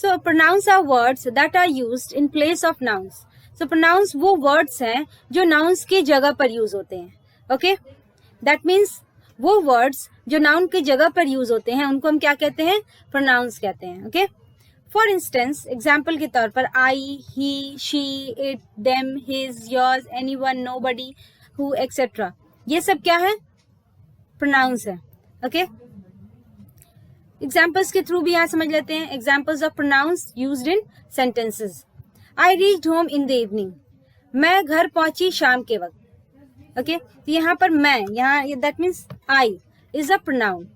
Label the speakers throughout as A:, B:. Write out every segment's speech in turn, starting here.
A: So pronouns are words that are used in place of nouns. So pronouns वो words हैं जो nouns की जगह पर यूज होते हैं. ओके, दैट मीन्स वो वर्ड्स जो नाउन की जगह पर यूज होते हैं उनको हम क्या कहते हैं? प्रोनाउंस कहते हैं. ओके, फॉर इंस्टेंस, एग्जाम्पल के तौर पर I, he, she, it, them, his, yours, anyone, nobody, who, etcetera, ये सब क्या है? प्रोनाउंस है. ओके, एग्जाम्पल्स के थ्रू भी यहाँ समझ लेते हैं. Examples of pronouns used in sentences. I reached home in the evening. मैं घर पहुंची शाम के वक्त. ओके, तो यहाँ पर मैं, यहाँ that means I is a pronoun.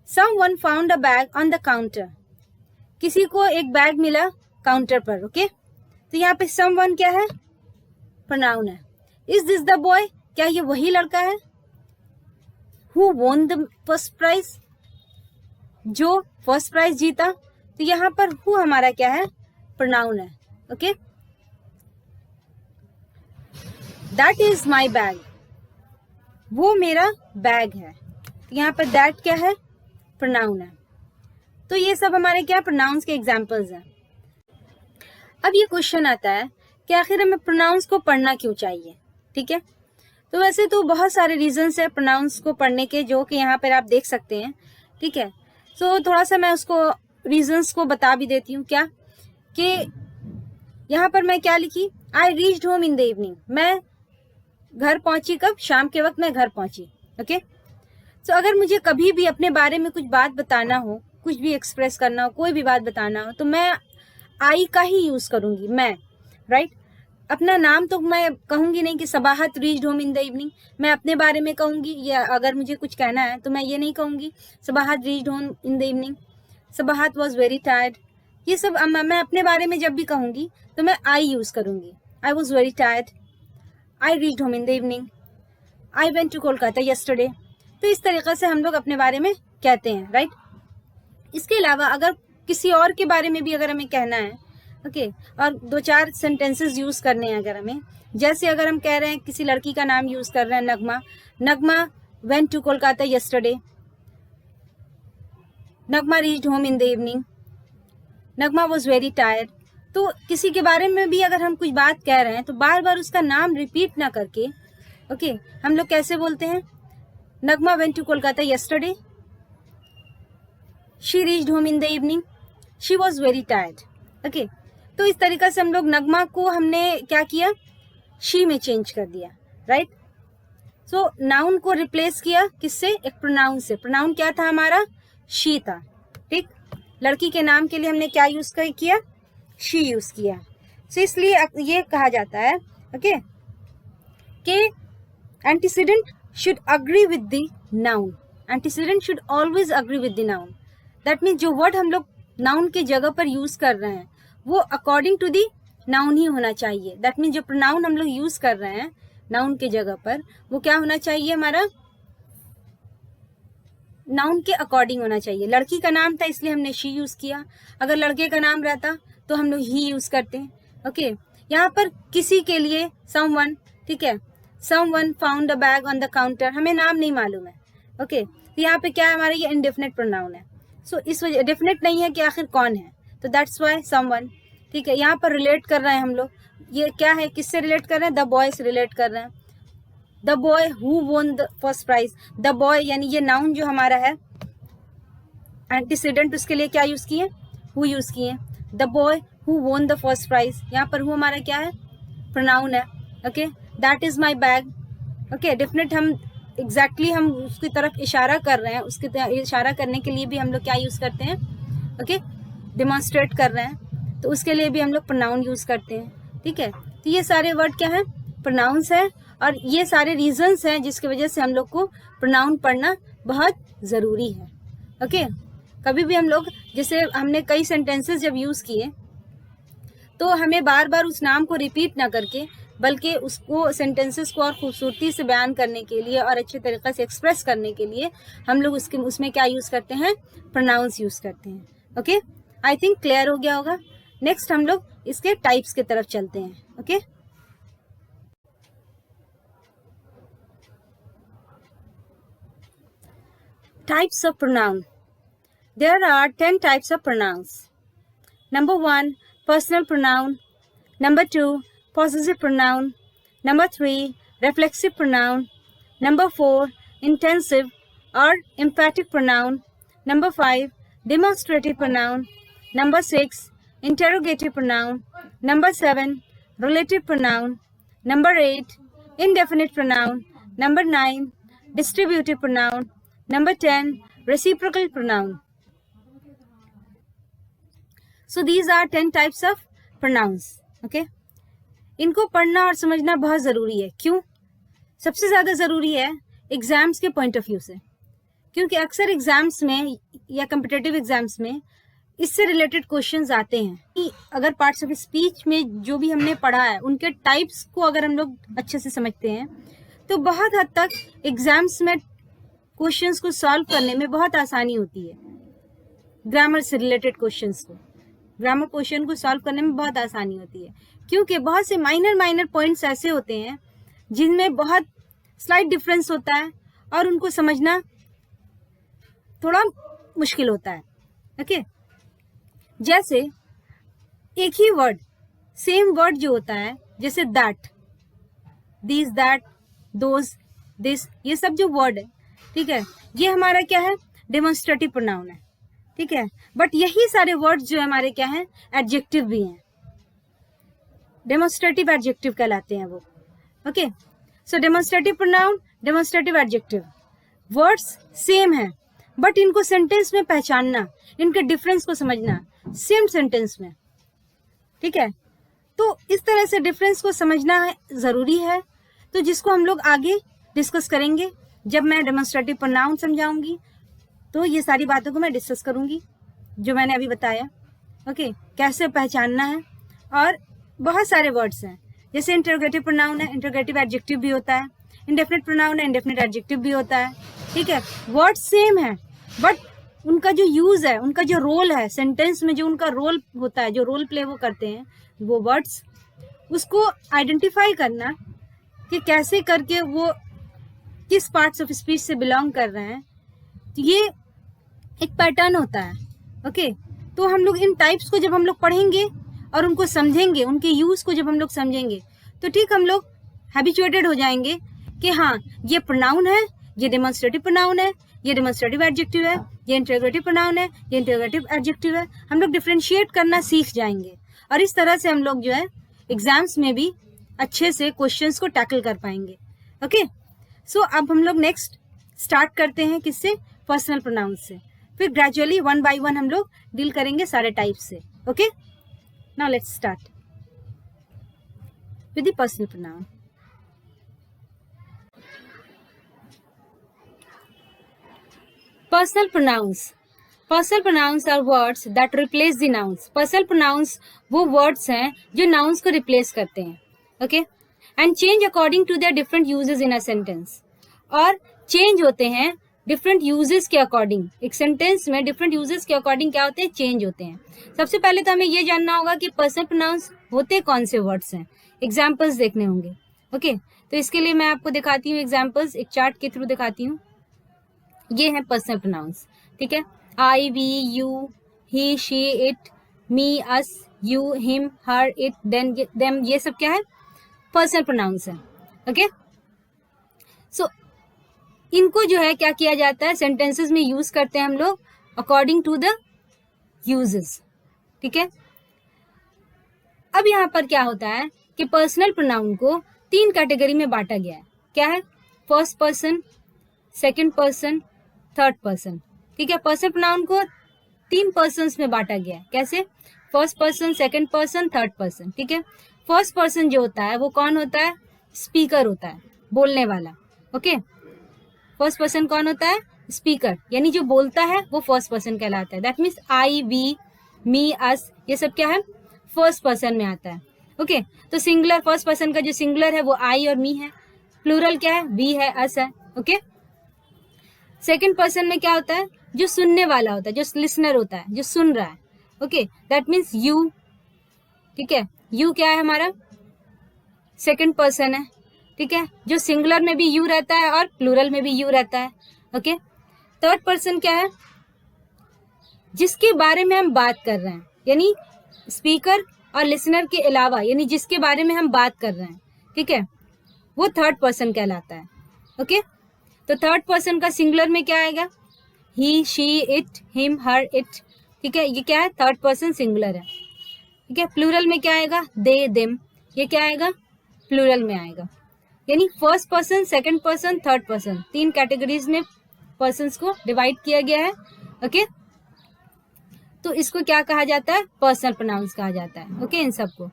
A: Someone found a bag on the counter. किसी को एक बैग मिला काउंटर पर. ओके, तो यहाँ पे समवन क्या है? प्रोनाउन है. Is this the boy? क्या ये वही लड़का है? Who won the first prize? जो फर्स्ट प्राइज जीता. तो यहाँ पर हु हमारा क्या है? प्रोनाउन है. Okay, that is my bag. वो मेरा बैग है. तो यहाँ पर दैट क्या है? प्रोनाउन है. तो ये सब हमारे क्या प्रोनाउंस के एग्जाम्पल्स हैं. अब ये क्वेश्चन आता है कि आखिर हमें प्रोनाउंस को पढ़ना क्यों चाहिए. ठीक है, तो वैसे तो बहुत सारे रीजंस है प्रोनाउंस को पढ़ने के, जो कि यहाँ पर आप देख सकते हैं. ठीक है, तो थोड़ा सा मैं उसको रीजंस को बता भी देती हूँ. क्या कि यहाँ पर मैं क्या लिखी? आई reached home in the evening. मैं घर पहुंची कब? शाम के वक्त मैं घर पहुंची. ओके, तो अगर मुझे कभी भी अपने बारे में कुछ बात बताना हो, कुछ भी एक्सप्रेस करना हो, कोई भी बात बताना हो, तो मैं आई का ही यूज करूंगी. मैं, राइट, अपना नाम तो मैं कहूंगी नहीं कि Sabahat reached home in the evening. मैं अपने बारे में कहूंगी, या अगर मुझे कुछ कहना है तो मैं ये नहीं कहूंगी Sabahat reached home in the evening. Sabahat was very tired. ये सब मैं अपने बारे में जब भी कहूंगी तो मैं आई यूज करूंगी. I was very tired. I reached home in the evening. I went to Kolkata yesterday. तो इस तरीके से हम लोग अपने बारे में कहते हैं, राइट. इसके अलावा अगर किसी और के बारे में भी अगर हमें कहना है, ओके, और दो चार सेंटेंसेस यूज करने हैं अगर हमें, जैसे अगर हम कह रहे हैं किसी लड़की का नाम यूज कर रहे हैं, Nagma. Nagma went to Kolkata yesterday. Nagma reached home in the evening. Nagma was very tired. तो किसी के बारे में भी अगर हम कुछ बात कह रहे हैं तो बार बार उसका नाम रिपीट ना करके, ओके, हम लोग कैसे बोलते हैं? Nagma went to Kolkata yesterday. She reached home in the evening. She was very tired. Okay, तो इस तरीके से हम लोग नगमा को हमने क्या किया? शी में चेंज कर दिया, राइट. सो नाउन को रिप्लेस किया किससे? एक प्रोनाउन से. प्रोनाउन क्या था हमारा? शी था. ठीक, लड़की के नाम के लिए हमने क्या यूज किया? शी यूज किया. सो इसलिए ये कहा जाता है, ओके, कि antecedent should agree with the noun. Antecedent should always agree with the noun. That means जो वर्ड हम लोग नाउन के जगह पर यूज कर रहे हैं वो अकॉर्डिंग टू दी नाउन ही होना चाहिए. दैट मीन्स जो प्रोनाउन हम लोग यूज कर रहे हैं नाउन के जगह पर वो क्या होना चाहिए? हमारा नाउन के अकॉर्डिंग होना चाहिए. लड़की का नाम था इसलिए हमने शी यूज किया. अगर लड़के का नाम रहता तो हम लोग ही यूज करते हैं. ओके, यहाँ पर किसी के लिए समवन. ठीक है, someone found a bag on the counter. हमें नाम नहीं मालूम है. ओके, तो यहाँ पे क्या है हमारा? ये इंडेफिनेट प्रोनाउन है. सो इस वजह डेफिनेट नहीं है कि आखिर कौन है, तो दैट्स वाई समवन. ठीक है, यहाँ पर रिलेट कर रहे हैं हम लोग. ये क्या है? किससे रिलेट कर रहे हैं? द बॉय से रिलेट कर रहे हैं. The boy who won the first prize. The boy यानी ये नाउन जो हमारा है, एंटीसीडेंट उसके लिए क्या यूज किए? हु यूज किए. The boy who won the first prize. यहाँ पर हु हमारा क्या है? प्रोनाउन है. Okay, that is my bag. Okay, definite हम एग्जैक्टली हम उसकी तरफ इशारा कर रहे हैं. उसकी इशारा करने के लिए भी हम लोग क्या यूज करते हैं? ओके, डिमॉन्स्ट्रेट कर रहे हैं तो उसके लिए भी हम लोग प्रोनाउन यूज करते हैं. ठीक है, तो ये सारे वर्ड क्या है? प्रोनाउंस है. और ये सारे रीजंस हैं जिसकी वजह से हम लोग को प्रोनाउन पढ़ना बहुत जरूरी है. ओके, कभी भी हम लोग, जैसे हमने कई सेंटेंसेस जब यूज किए तो हमें बार बार उस नाम को रिपीट ना करके, बल्कि उसको सेंटेंसेस को और खूबसूरती से बयान करने के लिए और अच्छे तरीके से एक्सप्रेस करने के लिए हम लोग उसमें क्या यूज करते हैं? प्रोनाउंस यूज करते हैं. ओके, आई थिंक क्लियर हो गया होगा. नेक्स्ट हम लोग इसके टाइप्स की तरफ चलते हैं. Okay, types of pronoun. There are 10 types of pronouns. Number 1, personal pronoun. Number 2, possessive pronoun. Number 3, reflexive pronoun. Number 4, intensive or emphatic pronoun. Number 5, demonstrative pronoun. Number 6, interrogative pronoun. Number 7, relative pronoun. Number 8, indefinite pronoun. Number 9, distributive pronoun. Number 10, reciprocal pronoun. So these are 10 types of pronouns. Okay? इनको पढ़ना और समझना बहुत ज़रूरी है. क्यों? सबसे ज़्यादा ज़रूरी है एग्ज़ाम्स के पॉइंट ऑफ व्यू से, क्योंकि अक्सर एग्ज़ाम्स में या कम्पिटिटिव एग्ज़ाम्स में इससे रिलेटेड क्वेश्चंस आते हैं कि अगर पार्ट्स ऑफ स्पीच में जो भी हमने पढ़ा है उनके टाइप्स को अगर हम लोग अच्छे से समझते हैं तो बहुत हद तक एग्ज़ाम्स में क्वेश्चंस को सॉल्व करने में बहुत आसानी होती है. ग्रामर से रिलेटेड क्वेश्चंस को, ग्रामर क्वेश्चन को सॉल्व करने में बहुत आसानी होती है, क्योंकि बहुत से माइनर पॉइंट्स ऐसे होते हैं जिनमें बहुत स्लाइट डिफरेंस होता है और उनको समझना थोड़ा मुश्किल होता है. ओके, जैसे एक ही वर्ड, सेम वर्ड जो होता है, जैसे that, this, that, those, this, ये सब जो वर्ड है, ठीक है, ये हमारा क्या है, डेमोन्स्ट्रेटिव प्रोनाउन है. ठीक है, बट यही सारे वर्ड्स जो हमारे क्या हैं, एडजेक्टिव भी हैं, डेमोन्स्ट्रेटिव एडजेक्टिव कहलाते हैं वो. Okay, so demonstrative pronoun, demonstrative adjective, words same है बट इनको सेंटेंस में पहचानना, इनके डिफरेंस को समझना सेम सेंटेंस में. ठीक है, तो इस तरह से डिफरेंस को समझना जरूरी है, तो जिसको हम लोग आगे डिस्कस करेंगे. जब मैं डेमोन्स्ट्रेटिव प्रोनाउन समझाऊंगी तो ये सारी बातों को मैं डिस्कस करूंगी जो मैंने अभी बताया. ओके, कैसे पहचानना है. और बहुत सारे वर्ड्स हैं, जैसे इंटरोगेटिव प्रोनाउन है, इंटरोगेटिव एडजेक्टिव भी होता है, इंडेफिनिट प्रोनाउन है, इंडेफिनिट एडजेक्टिव भी होता है. ठीक है, वर्ड सेम है बट उनका जो यूज है, उनका जो रोल है सेंटेंस में, जो उनका रोल होता है, जो रोल प्ले वो करते हैं वो वर्ड्स, उसको आइडेंटिफाई करना कि कैसे करके वो किस पार्ट्स ऑफ स्पीच से बिलोंग कर रहे हैं, तो ये एक पैटर्न होता है. ओके, तो हम लोग इन टाइप्स को जब हम लोग पढ़ेंगे और उनको समझेंगे, उनके यूज को जब हम लोग समझेंगे तो ठीक हम लोग हैबिचुएटेड हो जाएंगे कि हाँ, ये प्रोनाउन है, ये डेमोन्स्ट्रेटिव प्रोनाउन है, ये डेमोन्स्ट्रेटिव एडजेक्टिव है, ये इंटरोगेटिव प्रोनाउन है, ये इंटरोगेटिव एडजेक्टिव है. हम लोग डिफरेंशिएट करना सीख जाएंगे और इस तरह से हम लोग जो है एग्जाम्स में भी अच्छे से क्वेश्चंस को टैकल कर पाएंगे. ओके, सो अब हम लोग नेक्स्ट स्टार्ट करते हैं किससे, पर्सनल प्रोनाउन से. फिर ग्रेजुअली 1 by 1 हम लोग डील करेंगे सारे टाइप से. Okay, now let's start with the personal pronoun. Personal pronouns. Personal pronouns are words that replace the nouns. Personal pronouns वो words हैं जो nouns को replace करते हैं. Okay? And change according to their different uses in a sentence. और change होते हैं different uses के according. एक sentence में different uses के according क्या होते हैं, change होते हैं. सबसे पहले तो हमें ये जानना होगा कि personal pronouns होते कौन से words हैं. Examples देखने होंगे. Okay? तो इसके लिए मैं आपको दिखाती हूँ examples, एक चार्ट के थ्रू दिखाती हूँ. ये है पर्सनल प्रोनाउंस. ठीक है, I, we, you, he, she, it, me, us, you, him, her, it, them, ये सब क्या है, पर्सनल प्रोनाउंस है. ओके, सो इनको जो है क्या किया जाता है, सेंटेंसेस में यूज करते हैं हम लोग अकॉर्डिंग टू द यूजेस. ठीक है, अब यहाँ पर क्या होता है कि पर्सनल प्रोनाउन को 3 कैटेगरी में बांटा गया है. क्या है, first person, second person, third person. ठीक है, पर्सनल प्रोनाउन को 3 पर्सन्स में बांटा गया है. कैसे, first person, second person, third person. ठीक है, फर्स्ट पर्सन जो होता है वो कौन होता है, स्पीकर होता है, बोलने वाला. ओके, फर्स्ट पर्सन कौन होता है, स्पीकर, यानी जो बोलता है वो फर्स्ट पर्सन कहलाता है. दैट मीन्स आई, वी, मी, अस, ये सब क्या है, फर्स्ट पर्सन में आता है. ओके, तो सिंगुलर, फर्स्ट पर्सन का जो सिंगुलर है वो आई और मी है, प्लूरल क्या है, वी है, अस है. ओके, सेकंड पर्सन में क्या होता है, जो सुनने वाला होता है, जो लिसनर होता है, जो सुन रहा है. Okay, that means you. ठीक है, यू क्या है हमारा, सेकंड पर्सन है. ठीक है, जो सिंगुलर में भी यू रहता है और प्लूरल में भी यू रहता है. ओके, थर्ड पर्सन क्या है, जिसके बारे में हम बात कर रहे हैं, यानी स्पीकर और लिसनर के अलावा, यानी जिसके बारे में हम बात कर रहे हैं, ठीक है, वो थर्ड पर्सन कहलाता है। ओके, तो थर्ड पर्सन का सिंगुलर में क्या आएगा? He, she, it, him, her, it, ठीक है, ये क्या है? थर्ड पर्सन सिंगुलर है। ठीक है, प्लूरल में क्या आएगा? दे, देम, ये क्या आएगा? प्लूरल में आएगा। यानी first person, second person, third person, 3 categories में पर्सन्स को डिवाइड किया गया है। ओके, तो इसको क्या कहा जाता है? पर्सनल प्रोनाउंस कहा जाता है। ओके, इन सबको।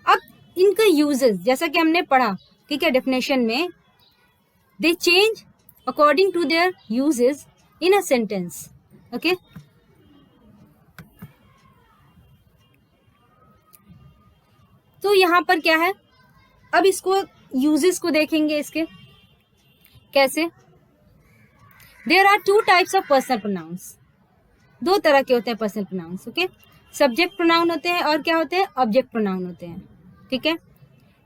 A: अब इनका यूजेस जैसा कि हमने पढ़ा, ठीक है, डेफिनेशन में, they change according to their usages in a sentence. Okay, तो यहां पर क्या है, अब इसको यूजेस को देखेंगे इसके कैसे। There are 2 types of personal pronouns, 2 तरह के होते हैं personal pronouns. Okay, subject pronoun होते हैं और क्या होते हैं? ऑब्जेक्ट प्रोनाउन होते हैं। ठीक है,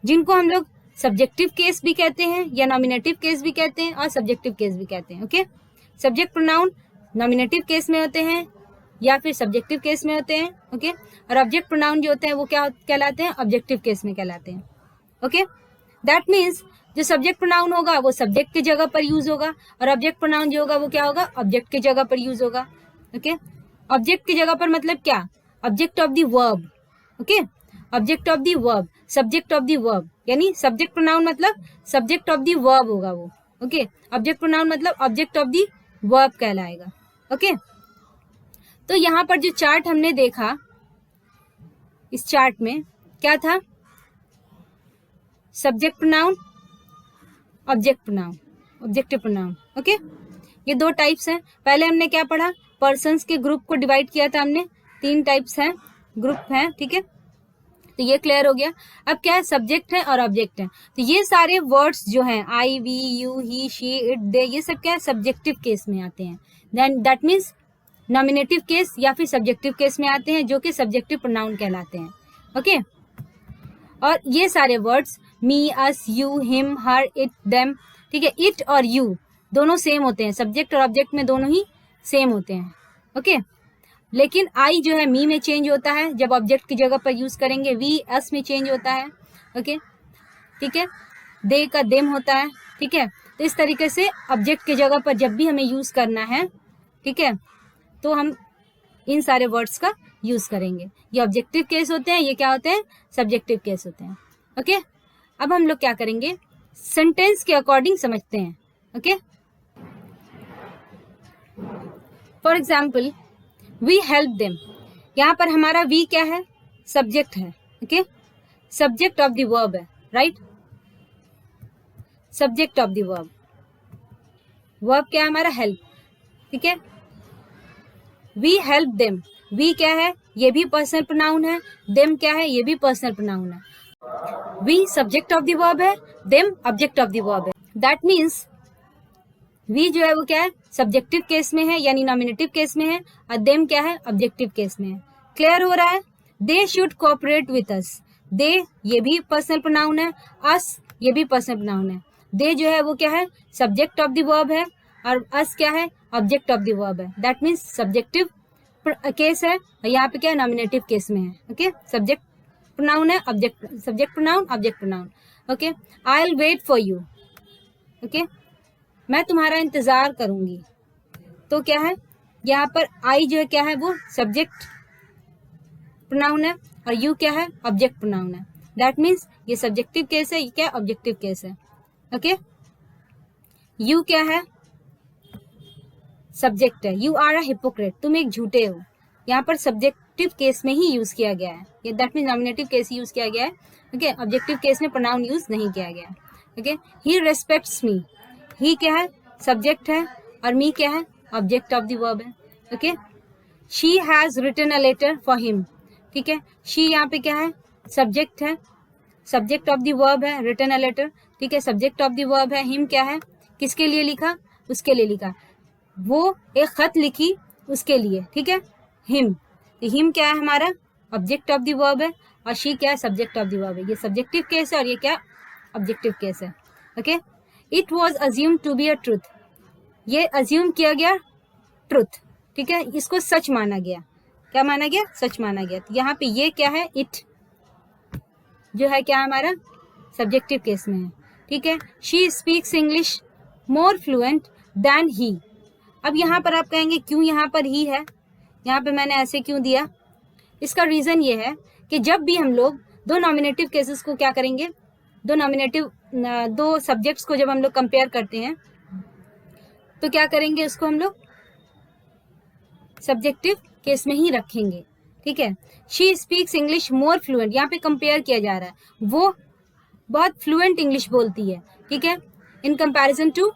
A: जिनको हम लोग सब्जेक्टिव केस भी कहते हैं या नॉमिनेटिव केस भी कहते हैं और सब्जेक्टिव केस भी कहते हैं। Okay, subject pronoun nominative case में होते हैं या फिर सब्जेक्टिव केस में होते हैं। ओके, और ऑब्जेक्ट प्रोनाउन जो होते हैं वो क्या कहलाते हैं? ऑब्जेक्टिव केस में कहलाते हैं। ओके, दैट मीन्स जो सब्जेक्ट प्रोनाउन होगा वो सब्जेक्ट की जगह पर यूज होगा और ऑब्जेक्ट प्रोनाउन जो होगा वो क्या होगा? ऑब्जेक्ट की जगह पर यूज होगा। ओके, ऑब्जेक्ट की जगह पर मतलब क्या? Object of the verb. Okay, object of the verb, subject of the verb, यानी सब्जेक्ट प्रोनाउन मतलब सब्जेक्ट ऑफ द वर्ब होगा वो। ओके, ऑब्जेक्ट प्रोनाउन मतलब ऑब्जेक्ट ऑफ द वर्ब कहलाएगा। ओके, तो यहाँ पर जो चार्ट हमने देखा, इस चार्ट में क्या था? Subject pronoun, object pronoun, objective pronoun. Okay, ये 2 टाइप्स हैं। पहले हमने क्या पढ़ा? पर्सन्स के ग्रुप को डिवाइड किया था हमने, 3 टाइप्स हैं, ग्रुप हैं। ठीक है, तो ये क्लियर हो गया। अब क्या है? सब्जेक्ट है और ऑब्जेक्ट है। तो ये सारे वर्ड्स जो हैं, I, we, you, he, she, it, they, ये सब क्या है? सब्जेक्टिव केस में आते हैं। Then that means nominative case या फिर सब्जेक्टिव केस में आते हैं, जो कि सब्जेक्टिव प्रोनाउन कहलाते हैं। ओके, और ये सारे words me, us, you, him, her, it, them, ठीक है, इट और यू दोनों सेम होते हैं, सब्जेक्ट और ऑब्जेक्ट में दोनों ही सेम होते हैं। ओके, लेकिन आई जो है मी में चेंज होता है जब ऑब्जेक्ट की जगह पर यूज करेंगे, वी अस में चेंज होता है। ओके, ठीक है, दे का देम होता है। ठीक है, तो इस तरीके से ऑब्जेक्ट की जगह पर जब भी हमें यूज करना है, ठीक है, तो हम इन सारे वर्ड्स का यूज करेंगे। ये ऑब्जेक्टिव केस होते हैं, ये क्या होते हैं? सब्जेक्टिव केस होते हैं। ओके, अब हम लोग क्या करेंगे? सेंटेंस के अकॉर्डिंग समझते हैं। Okay, for example, we help them, यहाँ पर हमारा वी क्या है? सब्जेक्ट है। Okay, subject of the verb है, right? Subject of the verb, verb क्या है हमारा? हेल्प। ठीक है, वी हेल्प देम, वी क्या है? ये भी पर्सनल प्रोनाउन है। देम क्या है? ये भी पर्सनल प्रोनाउन है। We subject of the verb है, them object of the verb है। दैट मीन्स वी जो है वो क्या है? सब्जेक्टिव केस में है, यानी नॉमिनेटिव केस में है, और देम क्या है? ऑब्जेक्टिव केस में है। क्लियर हो रहा है? They should cooperate with us, they ये भी पर्सनल प्रोनाउन है, अस ये भी पर्सनल प्रोनाउन है। दे जो है वो क्या है? सब्जेक्ट ऑफ द वर्ब है और अस क्या है? ऑब्जेक्ट ऑफ द वर्ब है। दैट मीन्स सब्जेक्टिव केस है और यहाँ पे क्या है? नॉमिनेटिव केस में है। ओके, सब्जेक्ट प्रोनाउन है, object, subject pronoun, object pronoun. Okay, I will wait for you, okay, मैं तुम्हारा इंतजार करूंगी। तो क्या है? यहाँ पर आई जो है क्या है? वो सब्जेक्ट प्रोनाउन है और यू क्या है? ऑब्जेक्ट प्रोनाउन है। दैट मीन्स ये सब्जेक्टिव केस है, ये क्या? ऑब्जेक्टिव केस है। ओके, यू क्या है? सब्जेक्ट है। यू आर अ हिपोक्रेट, तुम एक झूठे हो। यहाँ पर सब्जेक्टिव केस में ही यूज किया गया है, ये that means nominative case use किया गया है। ओके, ऑब्जेक्टिव केस में प्रोनाउन यूज नहीं किया गया। ओके, ही रेस्पेक्ट्स मी, ही क्या है? सब्जेक्ट है और मी क्या है? ऑब्जेक्ट ऑफ द वर्ब है। Okay, she has written a letter for him, ठीक है, शी यहाँ पे क्या है? सब्जेक्ट है, सब्जेक्ट ऑफ द वर्ब है, रिटन अ लेटर, ठीक है, सब्जेक्ट ऑफ द वर्ब है। हिम क्या है? किसके लिए लिखा? उसके लिए लिखा, वो एक खत लिखी उसके लिए, ठीक है, हिम। हिम क्या है हमारा? ऑब्जेक्ट ऑफ द वर्ब है और शी क्या है? सब्जेक्ट ऑफ द वर्ब है। ये सब्जेक्टिव केस है और ये क्या? ऑब्जेक्टिव केस है। Okay, it was assumed to be a truth, ये अज्यूम किया गया ट्रुथ, ठीक है, इसको सच माना गया। क्या माना गया, सच माना गया। तो यहाँ पे ये क्या है, इट जो है क्या हमारा सब्जेक्टिव केस में है, ठीक है। She speaks English more fluent than he. अब यहाँ पर आप कहेंगे क्यों यहाँ पर ही है, यहाँ पे मैंने ऐसे क्यों दिया। इसका रीजन ये है कि जब भी हम लोग दो नॉमिनेटिव केसेस को क्या करेंगे, दो सब्जेक्ट्स को जब हम लोग कंपेयर करते हैं तो क्या करेंगे, उसको हम लोग सब्जेक्टिव केस में ही रखेंगे, ठीक है। She speaks English more fluent, यहाँ पे कंपेयर किया जा रहा है, वो बहुत फ्लुएंट इंग्लिश बोलती है, ठीक है, इन कंपैरिजन टू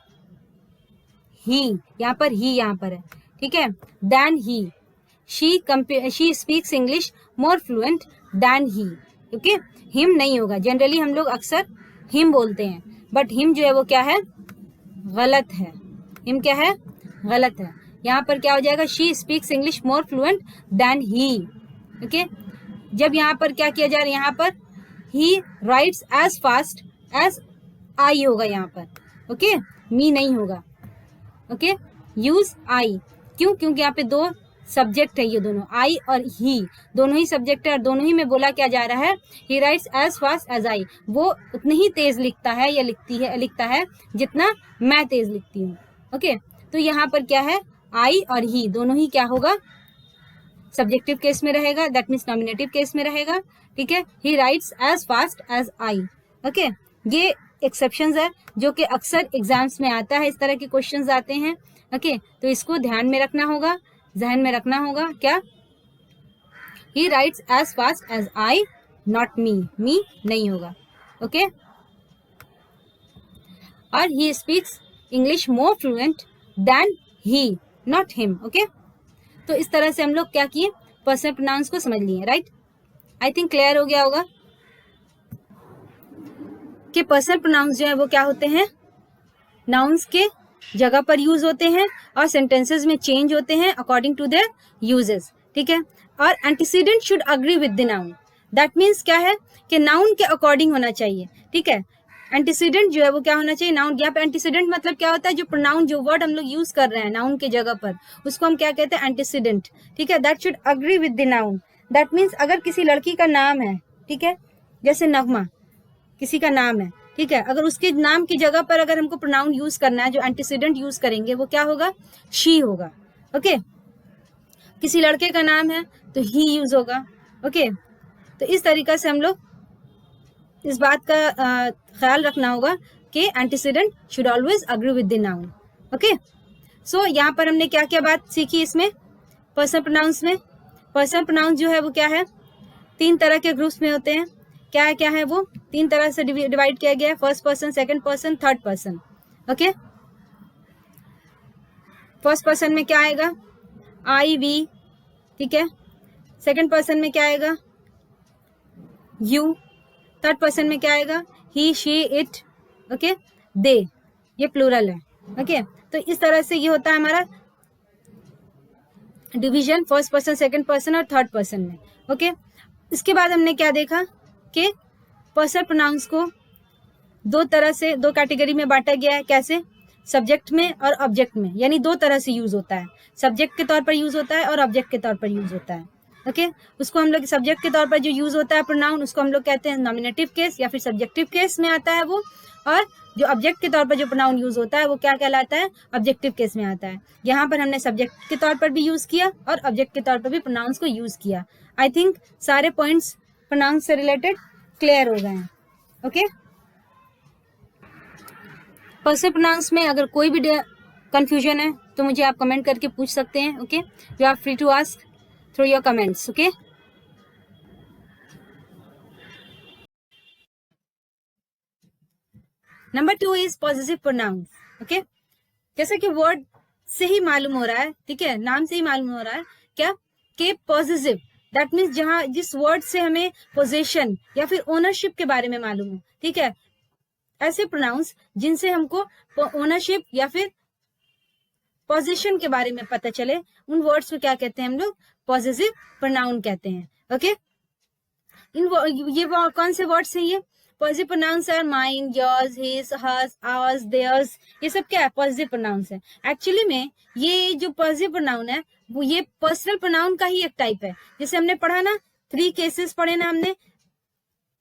A: ही, यहाँ पर ही यहाँ पर है, ठीक है, then he. She speaks English more fluent than he, okay. Him नहीं होगा, जनरली हम लोग अक्सर हिम बोलते हैं, बट हिम जो है वो क्या है, गलत है। हिम क्या है, गलत है। यहाँ पर क्या हो जाएगा, she speaks English more fluent than he, okay. जब यहाँ पर क्या किया जा रहा है, यहाँ पर he writes as fast as I होगा यहाँ पर, ओके, मी नहीं होगा, ओके। यूज आई, क्यों, क्योंकि यहाँ पे दो सब्जेक्ट है, ये दोनों आई और ही दोनों ही सब्जेक्ट है, और दोनों ही में बोला क्या जा रहा है, he writes as fast as I, वो उतनी ही तेज लिखता है या लिखता है जितना मैं तेज लिखती हूँ, ओके। तो यहाँ पर क्या है, आई और ही दोनों ही क्या होगा, सब्जेक्टिव केस में रहेगा, दैट मीन्स नॉमिनेटिव केस में रहेगा, ठीक है। He writes as fast as I, okay. ये एक्सेप्शंस है जो कि अक्सर एग्जाम्स में आता है, इस तरह के क्वेश्चंस आते हैं, ओके। तो इसको ध्यान में रखना होगा, जहन में रखना होगा, क्या, he writes as fast as I, not me, me नहीं होगा, ओके। और he speaks English more fluent than he, not him, okay. तो इस तरह से हम लोग क्या किए, पर्सनल प्रोनाउंस को समझ लिए, राइट। आई थिंक क्लियर हो गया होगा कि पर्सनल प्रोनाउंस जो है वो क्या होते हैं, नाउन्स के जगह पर यूज होते हैं और सेंटेंसेस में चेंज होते हैं अकॉर्डिंग टू देयर यूजेस, ठीक है। और antecedent should agree with the noun, that means क्या है कि नाउन के अकॉर्डिंग होना चाहिए, ठीक है। एंटीसीडेंट जो है वो क्या होना चाहिए, नाउन, यहाँ पे एंटीसीडेंट मतलब क्या होता है, जो प्रोनाउन, जो वर्ड हम लोग यूज कर रहे हैं नाउन के जगह पर, उसको हम क्या कहते हैं, एंटीसीडेंट, ठीक है। That should agree with the noun, that means अगर किसी लड़की का नाम है, ठीक है, जैसे नगमा किसी का नाम है, ठीक है, अगर उसके नाम की जगह पर अगर हमको प्रोनाउन यूज करना है, जो एंटीसीडेंट यूज करेंगे वो क्या होगा, शी होगा, ओके। किसी लड़के का नाम है तो ही यूज होगा, ओके। तो इस तरीका से हम लोग इस बात का ख्याल रखना होगा कि antecedent should always agree with the noun, okay. So यहाँ पर हमने क्या क्या बात सीखी इसमें, पर्सनल प्रोनाउंस में। पर्सनल प्रोनाउंस जो है वो क्या है, तीन तरह के ग्रुप्स में होते हैं, क्या है, क्या है वो, तीन तरह से डिवाइड किया गया है, first person, second person, third person, okay. First person में क्या आएगा, आई, वी, ठीक है। सेकंड पर्सन में क्या आएगा, यू। थर्ड पर्सन में क्या आएगा, ही, शी, इट, ओके, दे, ये प्लूरल है, ओके। तो इस तरह से ये होता है हमारा division, first person, second person और थर्ड पर्सन में, ओके। इसके बाद हमने क्या देखा कि पर्सनल प्रोनाउंस को दो तरह से, दो कैटेगरी में बांटा गया है, कैसे, सब्जेक्ट में और ऑब्जेक्ट में, यानी दो तरह से यूज होता है, सब्जेक्ट के तौर पर यूज होता है और ऑब्जेक्ट के तौर पर यूज होता है, ओके। उसको हम लोग सब्जेक्ट के तौर पर जो यूज होता है प्रोनाउन, उसको हम लोग कहते हैं नॉमिनेटिव केस या फिर सब्जेक्टिव केस में आता है वो, और जो ऑब्जेक्ट के तौर पर जो प्रोनाउन यूज होता है वो क्या कहलाता है, ऑब्जेक्टिव केस में आता है। यहाँ पर हमने सब्जेक्ट के तौर पर भी यूज किया और ऑब्जेक्ट के तौर पर भी प्रोनाउंस को यूज किया। आई थिंक सारे पॉइंट्स प्रोनाउंस से रिलेटेड क्लियर हो गए हैं, ओके। पर्सनल प्रोनाउंस में अगर कोई भी कंफ्यूजन है तो मुझे आप कमेंट करके पूछ सकते हैं, okay. You are free to ask through your comments, okay. Number 2 is possessive pronouns, okay. जैसा कि वर्ड से ही मालूम हो रहा है, ठीक है, नाम से ही मालूम हो रहा है क्या, कि पॉजिटिव, दैट मीन्स जहां जिस वर्ड से हमें पोजेशन या फिर ओनरशिप के बारे में मालूम हो, ठीक है, ऐसे प्रोनाउंस जिनसे हमको ओनरशिप या फिर पोजीशन के बारे में पता चले, उन वर्ड्स को क्या कहते हैं हम लोग, पॉजिटिव प्रोनाउन कहते हैं, ओके। ये कौन से वर्ड्स हैं, ये possessive pronouns are mine, yours, his, hers, ours, theirs, ये सब क्या है? पॉजिटिव प्रोनाउंस है। एक्चुअली में ये जो पॉजिटिव प्रोनाउन है वो ये पर्सनल प्रोनाउन का ही एक टाइप है। जैसे हमने पढ़ा ना, 3 केसेस पढ़े ना हमने,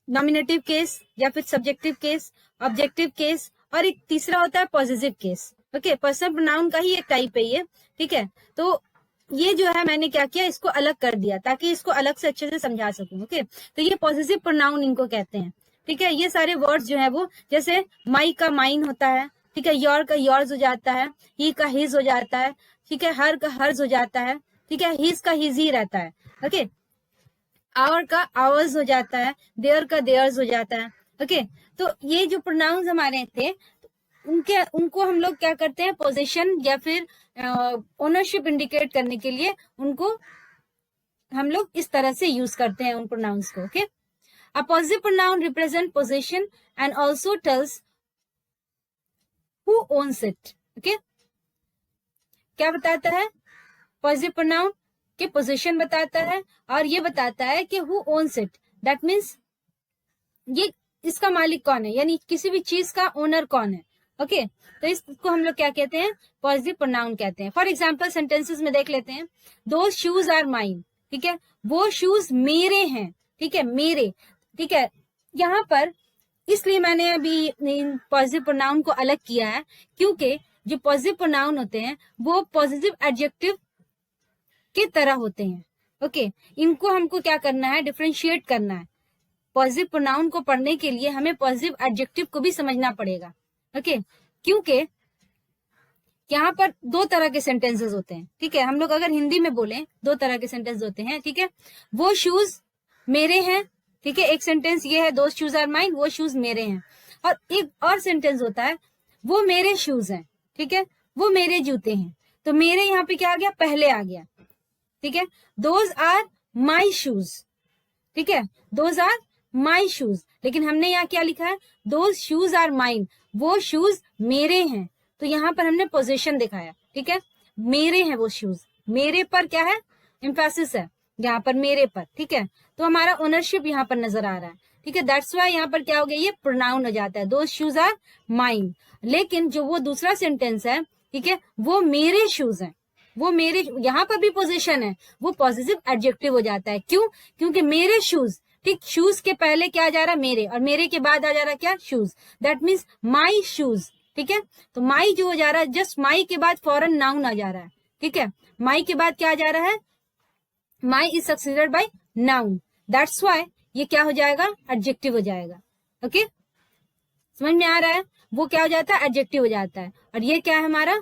A: नॉमिनेटिव केस या फिर सब्जेक्टिव केस, ऑब्जेक्टिव केस, और एक तीसरा होता है positive case. Okay, personal pronoun का ही एक टाइप है ये, ठीक है। तो ये जो है मैंने क्या किया, इसको अलग कर दिया ताकि इसको अलग से अच्छे से समझा सकूं। ओके, तो ये पॉजिटिव प्रोनाउन इनको कहते हैं, ठीक है। ये सारे वर्ड्स जो है वो, जैसे माई का माइन होता है, ठीक है, योर का योर्स हो जाता है, ही का हिज हो जाता है, ठीक है, हर का हर्ज हो जाता है, ठीक है, हिज का हिज ही रहता है। ओके, आवर का आवर्स हो जाता है, देयर का देयर्स हो जाता है। ओके, तो ये जो प्रोनाउंस हमारे थे उनको हम लोग क्या करते हैं, पोजीशन या फिर ओनरशिप इंडिकेट करने के लिए उनको हम लोग इस तरह से यूज करते हैं उन प्रोनाउंस को। Okay, a positive pronoun represent position and also tells who owns it. Okay, क्या बताता है? पॉजिटिव प्रोनाउन के पोजीशन बताता है और ये बताता है कि who owns it, that means ये इसका मालिक कौन है, यानी किसी भी चीज का ओनर कौन है। ओके, तो इसको हम लोग क्या कहते हैं? पॉजिटिव प्रोनाउन कहते हैं। फॉर एग्जाम्पल सेंटेंसेस में देख लेते हैं, दो शूज आर माइन, ठीक है, वो शूज मेरे हैं, ठीक है, मेरे, ठीक है। यहाँ पर इसलिए मैंने अभी पॉजिटिव प्रोनाउन को अलग किया है क्योंकि जो पॉजिटिव प्रोनाउन होते हैं वो पॉजिटिव एडजेक्टिव के तरह होते हैं। ओके, इनको हमको क्या करना है? डिफरेंशिएट करना है। पॉजिटिव प्रोनाउन को पढ़ने के लिए हमें पॉजिटिव एडजेक्टिव को भी समझना पड़ेगा। ओके, क्योंकि यहाँ पर 2 तरह के सेंटेंसेस होते हैं, ठीक है। हम लोग अगर हिंदी में बोलें 2 तरह के सेंटेंस होते हैं, ठीक है। वो शूज मेरे हैं, ठीक है, एक सेंटेंस ये है, दो शूज आर माइन, वो शूज मेरे हैं। और एक और सेंटेंस होता है, वो मेरे शूज हैं, ठीक है, वो मेरे जूते हैं। तो मेरे यहाँ पे क्या आ गया? पहले आ गया, ठीक है। दोज आर माई शूज, ठीक है, दोज आर माई शूज। लेकिन हमने यहाँ क्या लिखा है? दोज शूज आर माइन, वो शूज मेरे हैं। तो यहाँ पर हमने पोजीशन दिखाया, ठीक है, मेरे हैं वो शूज। मेरे पर क्या है? एम्फेसिस है यहाँ पर, मेरे पर, ठीक है। तो हमारा ओनरशिप यहाँ पर नजर आ रहा है, ठीक है। दैट्स वाई यहाँ पर क्या हो गया? ये प्रोनाउन हो जाता है, दोज शूज आर माइन। लेकिन जो वो दूसरा सेंटेंस है, ठीक है, वो मेरे शूज हैं, वो मेरे, यहाँ पर भी पोजीशन है, वो पॉजिटिव एडजेक्टिव हो जाता है। क्यों? क्योंकि मेरे शूज, ठीक, शूज के पहले क्या आ जा रहा है? मेरे, और मेरे के बाद आ जा रहा है क्या? Shoes. That means my shoes, ठीक है। तो माई जो हो जा रहा है, जस्ट माई के बाद फॉरन नाउन आ जा रहा है, ठीक है। माई के बाद क्या आ जा रहा है? My is succeeded by noun, that's why ये क्या हो जाएगा? एडजेक्टिव हो जाएगा। ओके, समझ में आ रहा है? वो क्या हो जाता है? एडजेक्टिव हो जाता है। और ये क्या है? हमारा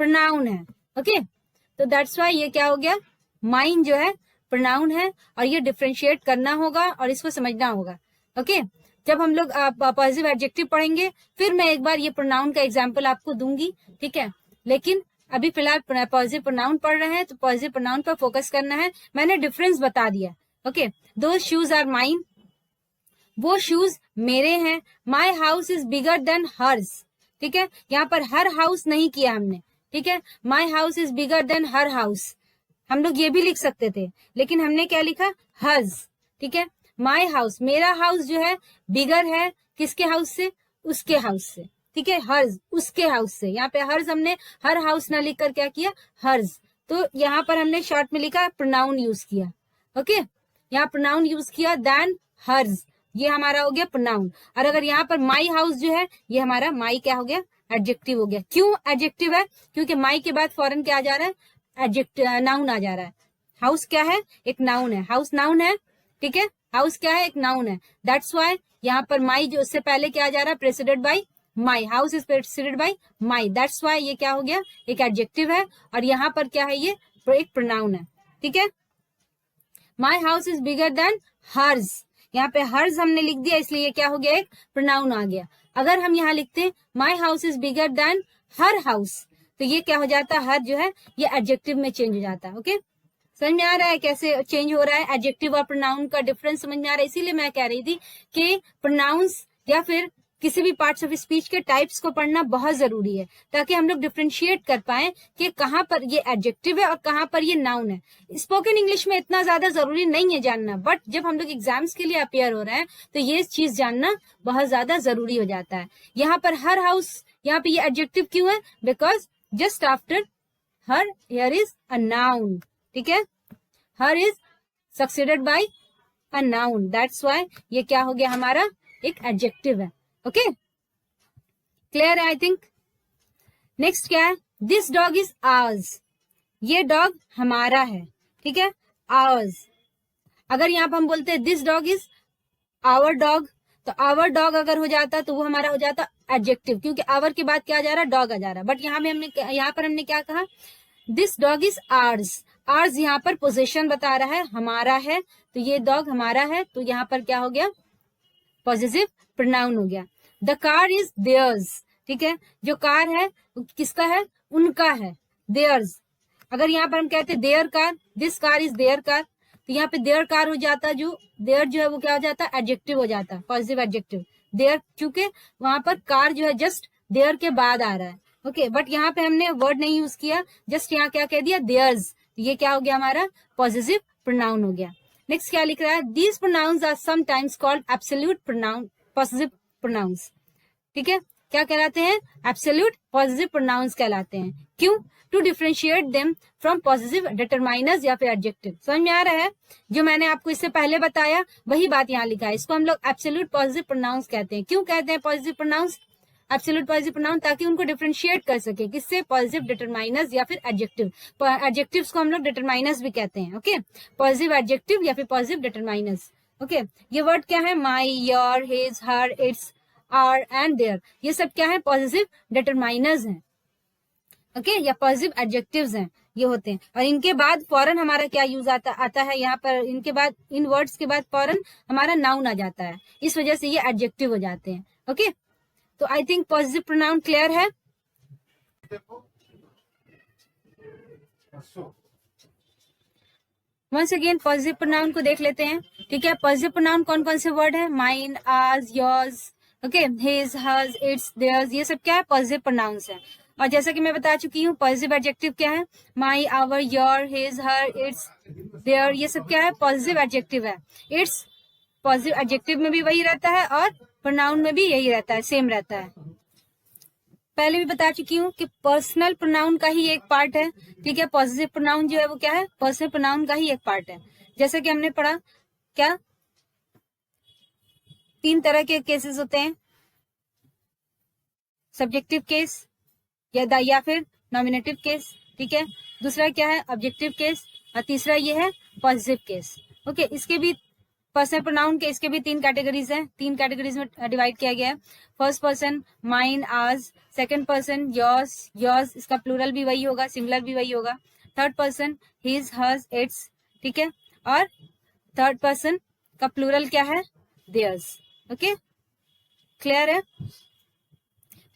A: प्रोनाउन है। ओके, तो दैट्स वाई ये क्या हो गया? माइन जो है प्रोनाउन है, और ये डिफरेंशिएट करना होगा और इसको समझना होगा। ओके, जब हम लोग पॉजिटिव एडजेक्टिव पढ़ेंगे फिर मैं एक बार ये प्रोनाउन का एग्जांपल आपको दूंगी, ठीक है। लेकिन अभी फिलहाल पॉजिटिव प्रोनाउन पढ़ रहे हैं तो पॉजिटिव प्रोनाउन पर फोकस करना है। मैंने डिफरेंस बता दिया। Okay, those shoes are mine, वो शूज मेरे हैं। My house is bigger than hers, ठीक है, यहाँ पर हर हाउस नहीं किया हमने, ठीक है। माई house is bigger then her house, हम लोग ये भी लिख सकते थे, लेकिन हमने क्या लिखा? हर्ज, ठीक है। माई हाउस, मेरा हाउस जो है बिगर है किसके हाउस से? उसके हाउस से, ठीक है। हर्ज, उसके हाउस से। यहाँ पे हर्ज हमने हर हाउस ना लिख कर क्या किया? हर्ज। तो यहाँ पर हमने शॉर्ट में लिखा, प्रोनाउन यूज किया। ओके, यहाँ प्रोनाउन यूज किया, देन हर्ज, ये हमारा हो गया प्रोनाउन। और अगर यहाँ पर माई हाउस जो है, ये हमारा माई क्या हो गया? एडजेक्टिव हो गया। क्यों एडजेक्टिव है? क्योंकि माई के बाद फौरन क्या आ जा रहा है? एडजेक्टिव, नाउन आ जा रहा है। हाउस क्या है? एक नाउन है, हाउस नाउन है, ठीक है। हाउस क्या है? एक नाउन है। दैट्स वाई यहाँ पर माई जो उससे पहले क्या आ जा रहा है? Preceded bye my, house is preceded bye my, that's why ये क्या हो गया? एक एडजेक्टिव है। और यहाँ पर क्या है? ये एक प्रोनाउन है, ठीक है। माई हाउस इज बिगर देन हर्ज, यहाँ पे हर्ज हमने लिख दिया इसलिए ये क्या हो गया? एक प्रोनाउन आ गया। अगर हम यहाँ लिखते हैं my house is bigger then her house, तो ये क्या हो जाता है? हर जो है ये एडजेक्टिव में चेंज हो जाता है। ओके, समझ में आ रहा है कैसे चेंज हो रहा है? एडजेक्टिव और प्रोनाउन का डिफरेंस समझ में आ रहा है। इसीलिए मैं कह रही थी कि प्रोनाउंस या फिर किसी भी पार्ट्स ऑफ स्पीच के टाइप्स को पढ़ना बहुत जरूरी है, ताकि हम लोग डिफ्रेंशिएट कर पाए कि कहाँ पर ये एडजेक्टिव है और कहाँ पर ये नाउन है। स्पोकन इंग्लिश में इतना ज्यादा जरूरी नहीं है जानना, बट जब हम लोग एग्जाम्स के लिए अपेयर हो रहे हैं तो ये चीज जानना बहुत ज्यादा जरूरी हो जाता है। यहाँ पर हर हाउस, यहाँ पे ये एडजेक्टिव क्यों है? Because just after her here is a noun, ठीक है, her is succeeded by a noun, that's why ये क्या हो गया हमारा, एक एडजेक्टिव है। ओके, क्लियर है आई थिंक। नेक्स्ट क्या है? दिस डॉग इज आवर्स, ये डॉग हमारा है, ठीक है, आवर्स। अगर यहाँ पर हम बोलते हैं this dog is our dog, तो आवर डॉग अगर हो जाता तो वो हमारा हो जाता एडजेक्टिव, क्योंकि आवर के बाद क्या आ जा रहा है, डॉग आ जा रहा है। बट यहाँ पर हमने क्या कहा, this dog is ours, ours यहाँ पर पोजीशन बता रहा है, हमारा है, तो ये डॉग हमारा है, तो यहाँ पर क्या हो गया, पॉजिटिव प्रोनाउन हो गया। द कार इज देयर्स, ठीक है, जो कार है किसका है, उनका है, देयर्स। अगर यहाँ पर हम कहते हैं their car, this car is their car, तो यहाँ पे देयर कार हो जाता, जो देयर जो है वो क्या हो जाता, एडजेक्टिव हो जाता, पॉजिटिव एडजेक्टिव देयर, क्योंकि वहां पर कार जो है जस्ट देयर के बाद आ रहा है। ओके, बट यहाँ पे हमने वर्ड नहीं यूज किया, जस्ट यहाँ क्या कह दिया, देयर्स, ये क्या हो गया हमारा, पॉजिटिव प्रोनाउन हो गया। नेक्स्ट क्या लिख रहा है, these pronouns are sometimes called absolute pronoun, possessive pronouns, ठीक है, क्या कहलाते हैं, एब्सोल्यूट पॉजिटिव प्रोनाउंस कहलाते हैं। क्यों? To differentiate them from possessive determiners या फिर एडजेक्टिव। समझ में आ रहा है? जो मैंने आपको इससे पहले बताया वही बात यहाँ लिखा है, इसको हम लोग एब्सोल्यूट पॉजिटिव प्रोनाउंस कहते हैं। क्यों कहते हैं possessive pronouns, absolute possessive pronoun? ताकि उनको डिफरेंशिएट कर सके, किससे, पॉजिटिव डिटरमाइनर्स या फिर एडजेक्टिव। एडजेक्टिव्स को हम लोग डिटरमाइनर्स भी कहते हैं। ओके, पॉजिटिव एडजेक्टिव या फिर पॉजिटिव डिटरमाइनर्स। ओके, ये वर्ड क्या है, my, your, his, her, its, our and their, ये सब क्या है, पॉजिटिव डिटरमाइनर्स हैं। ओके, या पॉजिटिव एडजेक्टिव्स हैं, ये होते हैं। और इनके बाद फौरन हमारा क्या यूज आता है यहाँ पर, इनके बाद, इन वर्ड्स के बाद फौरन हमारा नाउन आ जाता है, इस वजह से ये एडजेक्टिव हो जाते हैं। ओके, तो I think positive pronoun clear है। वंस अगेन पॉजिटिव प्रोनाउन को देख लेते हैं, ठीक है। पॉजिटिव प्रोनाउन कौन कौन से वर्ड है, mine, ours, yours, okay, his, hers, its, theirs, ये सब क्या है, पॉजिटिव प्रोनाउंस है। और जैसा कि मैं बता चुकी हूँ, पॉजिटिव एडजेक्टिव क्या है, my, our, your, his, her, its, their, ये सब क्या है, पॉजिटिव एडजेक्टिव है। इट्स पॉजिटिव एडजेक्टिव में भी वही रहता है और प्रोनाउन में भी यही रहता है, सेम रहता है। पहले भी बता चुकी हूँ कि पर्सनल प्रोनाउन का ही एक पार्ट है, ठीक है। पॉजिटिव प्रोनाउन जो है वो क्या है, पर्सनल प्रोनाउन का ही एक पार्ट है। जैसे कि हमने पढ़ा क्या, 3 तरह के केसेस होते हैं, सब्जेक्टिव केस या फिर नॉमिनेटिव केस, ठीक है। दूसरा क्या है, ऑब्जेक्टिव केस, और तीसरा ये है पॉजिटिव केस। ओके, इसके भी पर्सनल प्रोनाउन के इसके भी 3 कैटेगरीज हैं, 3 कैटेगरीज में डिवाइड किया गया है। First person mine, ours, second person yours, yours इसका प्लूरल भी वही होगा, सिंगुलर भी वही होगा। Third person his, hers, its, ठीक है। और थर्ड पर्सन का प्लूरल क्या है, देयर्स। ओके, क्लियर है।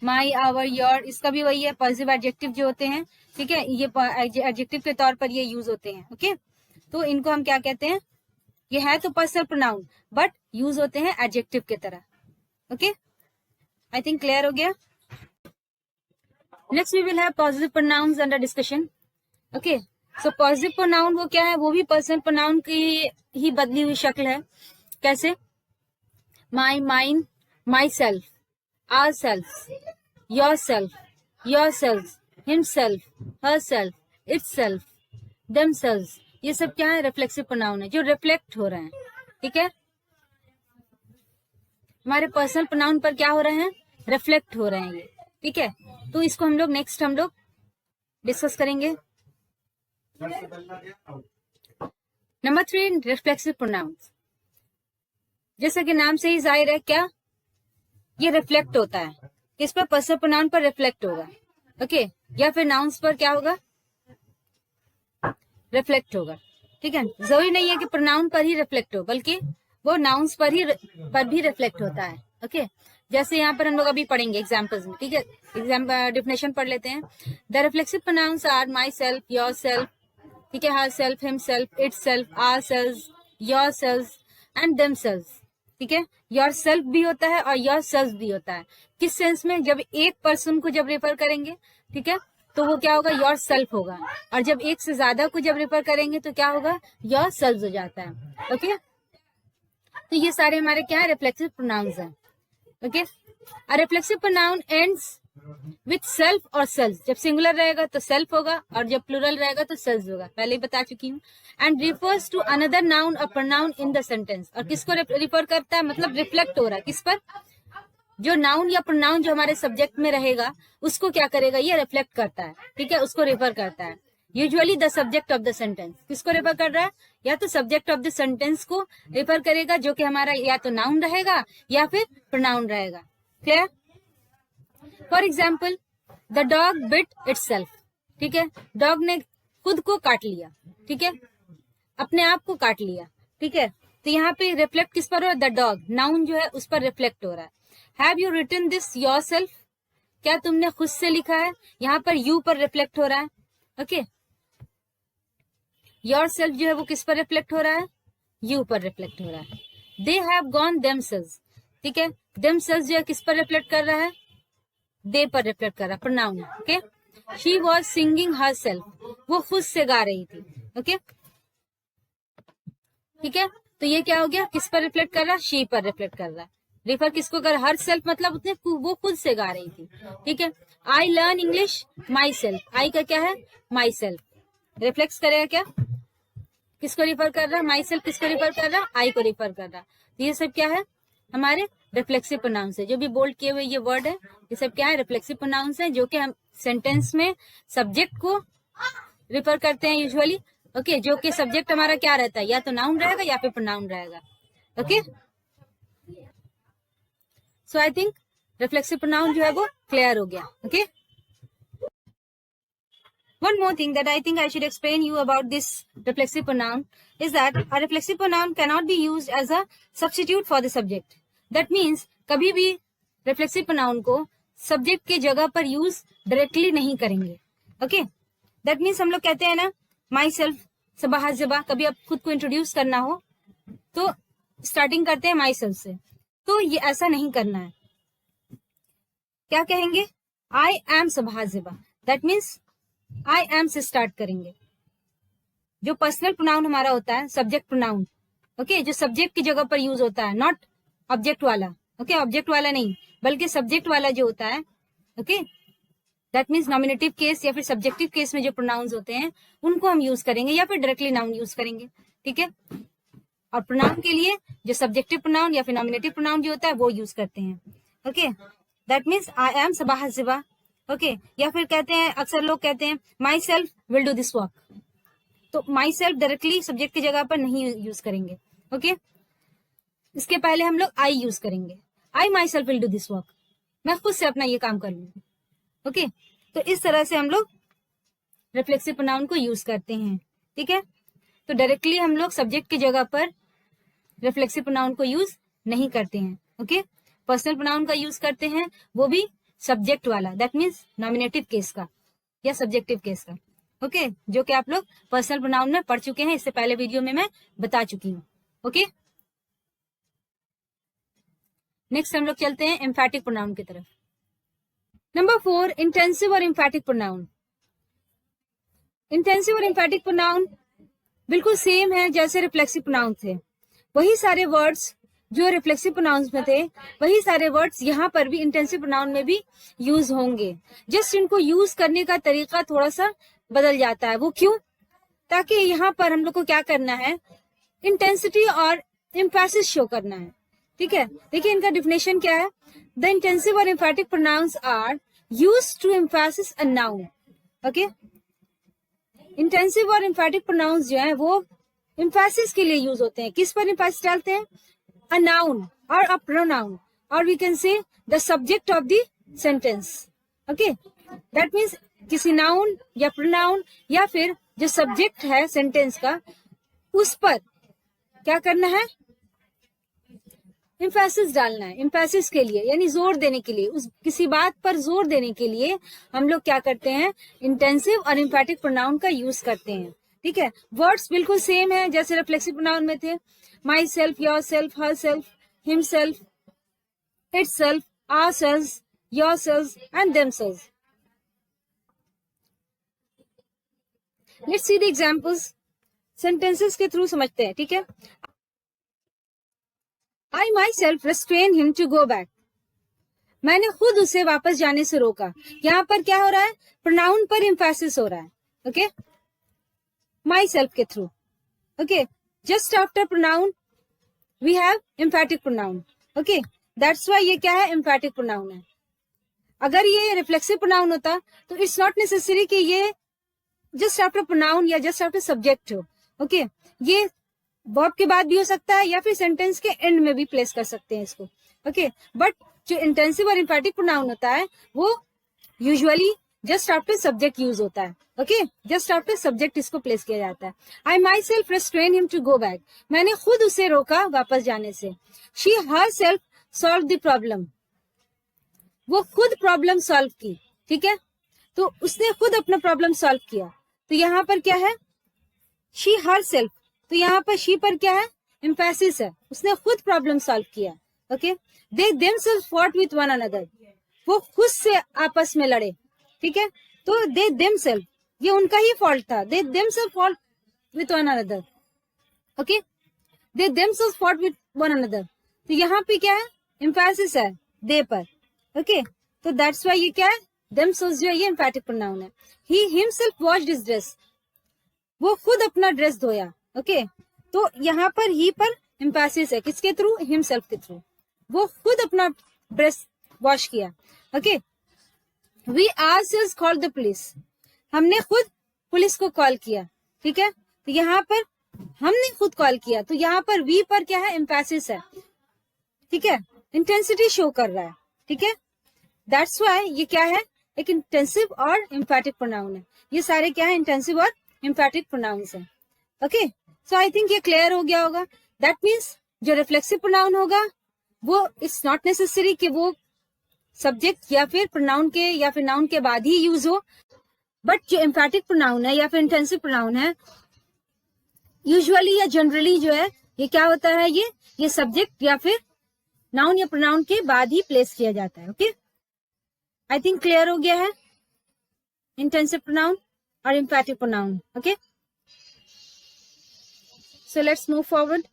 A: माई, आवर, योर, इसका भी वही है, पॉजिटिव एडजेक्टिव जो होते हैं, ठीक है, ये एडजेक्टिव के तौर पर ये यूज होते हैं। ओके, तो इनको हम क्या कहते हैं, ये है तो पर्सनल प्रोनाउन बट यूज होते हैं एडजेक्टिव की तरह। ओके, आई थिंक क्लियर हो गया। Next we will have possessive pronouns under discussion. Okay, so possessive pronoun वो क्या है, वो भी पर्सनल प्रोनाउन की ही बदली हुई शक्ल है। कैसे, my, mine, myself, ourself, yourself, yourself, himself, herself, itself, themself, ये सब क्या है, रिफ्लेक्सिव प्रोनाउन है, जो रिफ्लेक्ट हो रहे हैं, ठीक है। हमारे पर्सनल प्रोनाउन पर क्या हो रहे हैं, रिफ्लेक्ट हो रहे हैं ये, ठीक है। तो इसको हम लोग नेक्स्ट डिस्कस करेंगे। Number 3, reflexive pronouns. जैसा कि नाम से ही जाहिर है, क्या ये रिफ्लेक्ट होता है, किस पर, पर्सनल प्रोनाउन पर रिफ्लेक्ट होगा। ओके, या फिर नाउन्स पर क्या होगा, रिफ्लेक्ट होगा, ठीक है। जरूरी नहीं है कि प्रोनाउन पर ही रिफ्लेक्ट हो, बल्कि वो नाउन्स पर भी रिफ्लेक्ट होता है। ओके, जैसे यहाँ पर हम लोग अभी पढ़ेंगे एग्जाम्पल्स में, ठीक है। डेफिनेशन पढ़ लेते हैं। The reflexive pronouns are myself, yourself, ठीक है, herself, himself, itself, ourself, yourself and themself. ठीक है, योर सेल्फ भी होता है और योर सेल्फ भी होता है। किस सेंस में? जब एक पर्सन को जब रेफर करेंगे, ठीक है, तो वो क्या होगा? योर सेल्फ होगा। और जब एक से ज्यादा को जब रेफर करेंगे तो क्या होगा? योर सेल्फ हो जाता है। ओके, तो ये सारे हमारे क्या है? रिफ्लेक्सिव प्रोनाउंस हैं। Okay, a reflexive pronoun ends with self और सेल्फ। जब सिंगुलर रहेगा तो सेल्फ होगा और जब प्लूरल रहेगा तो सेल्फ होगा, पहले ही बता चुकी हूँ। And refers to another noun or pronoun in the sentence. और किसको रिफर करता है? मतलब रिफ्लेक्ट हो रहा है किस पर? जो नाउन या प्रोनाउन जो हमारे सब्जेक्ट में रहेगा उसको क्या करेगा? ये रिफ्लेक्ट करता है, ठीक है, उसको रेफर करता है। Usually the subject of the sentence. किसको रेफर कर रहा है? या तो सब्जेक्ट ऑफ द सेंटेंस को रेफर करेगा, जो कि हमारा या तो नाउन रहेगा या फिर प्रोनाउन रहेगा। Clear? For example, the dog bit itself. ठीक है, डॉग ने खुद को काट लिया, ठीक है, अपने आप को काट लिया, ठीक है। तो यहाँ पे रिफ्लेक्ट किस पर हो रहा है? द डॉग, नाउन जो है उस पर रिफ्लेक्ट हो रहा है। Have you written this yourself? क्या तुमने खुद से लिखा है? यहाँ पर यू पर रिफ्लेक्ट हो रहा है। ओके, योरसेल्फ जो है वो किस पर रिफ्लेक्ट हो रहा है? यू पर रिफ्लेक्ट हो रहा है। दे हैव गॉन देमसेल्व्स, ठीक है, देमसेल्व्स जो है किस पर रिफ्लेक्ट कर रहा है? दे पर रिफ्लेक्ट कर रहा है, pronoun. Okay, she was singing herself, वो खुद से गा रही थी। ओके, ठीक है, तो ये क्या हो गया? किस पर रिफ्लेक्ट कर रहा है? शी पर रिफ्लेक्ट कर रहा है। रेफर किसको कर? हर सेल्फ, मतलब उसने वो खुद से गा रही थी, ठीक है। I learn English myself, I का क्या है? My self. रिफ्लेक्ट करेगा क्या? किसको रिफर कर रहा है? माई सेल्फ किसको रिफर कर रहा है? आई को रिफर कर रहा है। तो ये सब क्या है? हमारे रिफ्लेक्सिव प्रोनाउंस है। जो भी बोल्ड किए हुए ये वर्ड है, ये सब क्या है? रिफ्लेक्सिव प्रोनाउंस है, जो कि हम सेंटेंस में सब्जेक्ट को रिफर करते हैं यूजुअली। ओके, जो कि सब्जेक्ट हमारा क्या रहता है? या तो नाउन रहेगा या फिर प्रोनाउन रहेगा। Okay, so I think reflexive pronoun जो है वो क्लियर हो गया। Okay, one more thing that I think I should explain you about this reflexive pronoun is that a reflexive pronoun cannot be used as a substitute for the subject. That means कभी भी reflexive pronoun को subject के जगह पर use directly नहीं करेंगे। Okay, that means हम लोग कहते हैं ना myself, सबा जबा, कभी आप खुद को इंट्रोड्यूस करना हो तो स्टार्टिंग करते हैं myself से, तो ये ऐसा नहीं करना है। क्या कहेंगे? I am सबा जबा, that means आई एम से स्टार्ट करेंगे। जो पर्सनल प्रोनाउन हमारा होता है सब्जेक्ट प्रोनाउन, ओके, जो सब्जेक्ट की जगह पर यूज होता है, नॉट ऑब्जेक्ट वाला। ओके, ऑब्जेक्ट वाला नहीं बल्कि सब्जेक्ट वाला जो होता है, okay, that means nominative case या फिर सब्जेक्टिव केस में जो प्रोनाउंस होते हैं उनको हम यूज करेंगे या फिर डायरेक्टली नाउन यूज करेंगे। ठीक है, और प्रोनाउन के लिए जो सब्जेक्टिव प्रोनाउन या फिर नॉमिनेटिव प्रोनाउन जो होता है वो यूज करते हैं। Okay, that means I am सबा जिबा। ओके, या फिर कहते हैं, अक्सर लोग कहते हैं my self will do this work, तो माई सेल्फ डायरेक्टली सब्जेक्ट की जगह पर नहीं यूज करेंगे। ओके, इसके पहले हम लोग आई यूज करेंगे। I myself will do this work, मैं खुद से अपना ये काम कर लूंगी। ओके, तो इस तरह से हम लोग रिफ्लेक्सिव प्रोनाउन को यूज करते हैं। ठीक है, तो डायरेक्टली हम लोग सब्जेक्ट की जगह पर रिफ्लेक्सिव प्रोनाउन को यूज नहीं करते हैं। ओके, पर्सनल प्रोनाउन का यूज करते हैं, वो भी सब्जेक्ट वाला, दैट मीन्स नॉमिनेटिव केस का या सब्जेक्टिव केस का। ओके, जो कि आप लोग पर्सनल प्रोनाउन में पढ़ चुके हैं, इससे पहले वीडियो में मैं बता चुकी हूँ। ओके, नेक्स्ट हम लोग चलते हैं एम्फैटिक प्रोनाउन की तरफ। Number 4, intensive or एम्फैटिक pronoun. Intensive or एम्फैटिक pronoun बिल्कुल सेम है जैसे रिफ्लेक्सिव प्रोनाउन थे। वही सारे वर्ड्स जो रिफ्लेक्सिव प्रोनाउंस में थे वही सारे वर्ड्स यहाँ पर भी इंटेंसिव प्रोनाउन में भी यूज होंगे। जस्ट इनको यूज करने का तरीका थोड़ा सा बदल जाता है। वो क्यों? ताकि यहाँ पर हम लोग को क्या करना है, इंटेंसिटी और एम्फेसिस शो करना है। ठीक है, देखिए इनका डिफिनेशन क्या है। The intensive or emphatic pronouns are used to emphasis a noun. Okay, intensive or emphatic pronounce जो है वो एम्फेसिस के लिए यूज होते हैं। किस पर एम्फेसिस डालते हैं? A noun or a pronoun, or we can say the subject of the sentence. Okay, that means किसी noun या pronoun या फिर जो subject है sentence का उस पर क्या करना है? emphasis डालना है। emphasis के लिए यानी जोर देने के लिए, उस किसी बात पर जोर देने के लिए हम लोग क्या करते हैं? intensive और emphatic pronoun का यूज करते हैं। ठीक है, वर्ड्स बिल्कुल सेम है जैसे रिफ्लेक्सिव प्रोनाउन में थे, my self, your self, her self. himself, itself, ourselves, yourselves and themselves. Let's see the examples. Sentences के थ्रू समझते हैं, ठीक है. I myself restrain him to go back. मैंने खुद उसे वापस जाने से रोका. यहाँ पर क्या हो रहा है? प्रोनाउन पर एम्फेसिस हो रहा है. ओके, myself के through. Okay, just after pronoun we have emphatic pronoun. Okay, that's why ये क्या है? एम्फेटिक प्रोनाउन है. अगर ये रिफ्लेक्सिव प्रोनाउन होता तो इट्स नॉट नेसेसरी कि ये जस्ट आफ्टर प्रोनाउन या जस्ट आफ्टर सब्जेक्ट हो. ओके, ये वर्ब के बाद भी हो सकता है या फिर सेंटेंस के एंड में भी प्लेस कर सकते हैं इसको. ओके, बट जो इंटेंसिव और एम्फेटिक प्रोनाउन होता है वो usually just after subject use होता है. ओके, जस्ट आफ्टर सब्जेक्ट इसको प्लेस किया जाता है. I myself restrain him to go back. मैंने खुद उसे रोका वापस जाने से. She herself solve the problem. वो खुद प्रॉब्लम सॉल्व की. ठीक है, तो उसने खुद अपना प्रॉब्लम सॉल्व किया. तो यहाँ पर क्या है? She her self. तो यहाँ पर शी पर क्या है? एम्फेसिस है. उसने खुद प्रॉब्लम सॉल्व किया. Okay, they themselves fought with one another. वो खुद से आपस में लड़े. ठीक है, तो दे देमसेल्व ये उनका ही फॉल्ट था. They themselves fault with one another. Okay, they themselves fought with one another. तो यहाँ पे क्या है? एम्फेसिस है दे पर. ओके, तो दैट्स व्हाई ये क्या है? देमसेल्व्स जो है ये एम्फेटिक प्रोनाउन है. He himself washed his dress. वो खुद अपना ड्रेस धोया. ओके, तो यहाँ पर ही पर एम्फेसिस है. किसके थ्रू? हिमसेल्फ के थ्रू. वो खुद अपना ड्रेस वॉश किया. Okay, we ourselves called the police. हमने खुद पुलिस को कॉल किया. ठीक है, तो यहाँ पर हमने खुद कॉल किया. तो यहाँ पर वी पर क्या है? एम्फेसिस है. ठीक है, इंटेंसिटी शो कर रहा है. ठीक है, दैट्स व्हाई ये क्या है? एक इंटेंसिव और एम्फेटिक प्रोनाउन है. ये सारे क्या है? इंटेंसिव और एम्फेटिक प्रोनाउंस है. ओके, सो आई थिंक ये क्लियर हो गया होगा. दैट मीन्स जो रिफ्लेक्सिव प्रोनाउन होगा वो इट्स नॉट नेसेसरी कि वो सब्जेक्ट या फिर प्रोनाउन के या फिर नाउन के बाद ही यूज हो. बट जो एम्फेटिक प्रोनाउन है या फिर इंटेंसिव प्रोनाउन है यूजुअली या जनरली जो है ये क्या होता है? ये सब्जेक्ट या फिर नाउन या प्रोनाउन के बाद ही प्लेस किया जाता है. ओके, आई थिंक क्लियर हो गया है इंटेंसिव प्रोनाउन और emphatic pronoun. Okay, so let's move forward.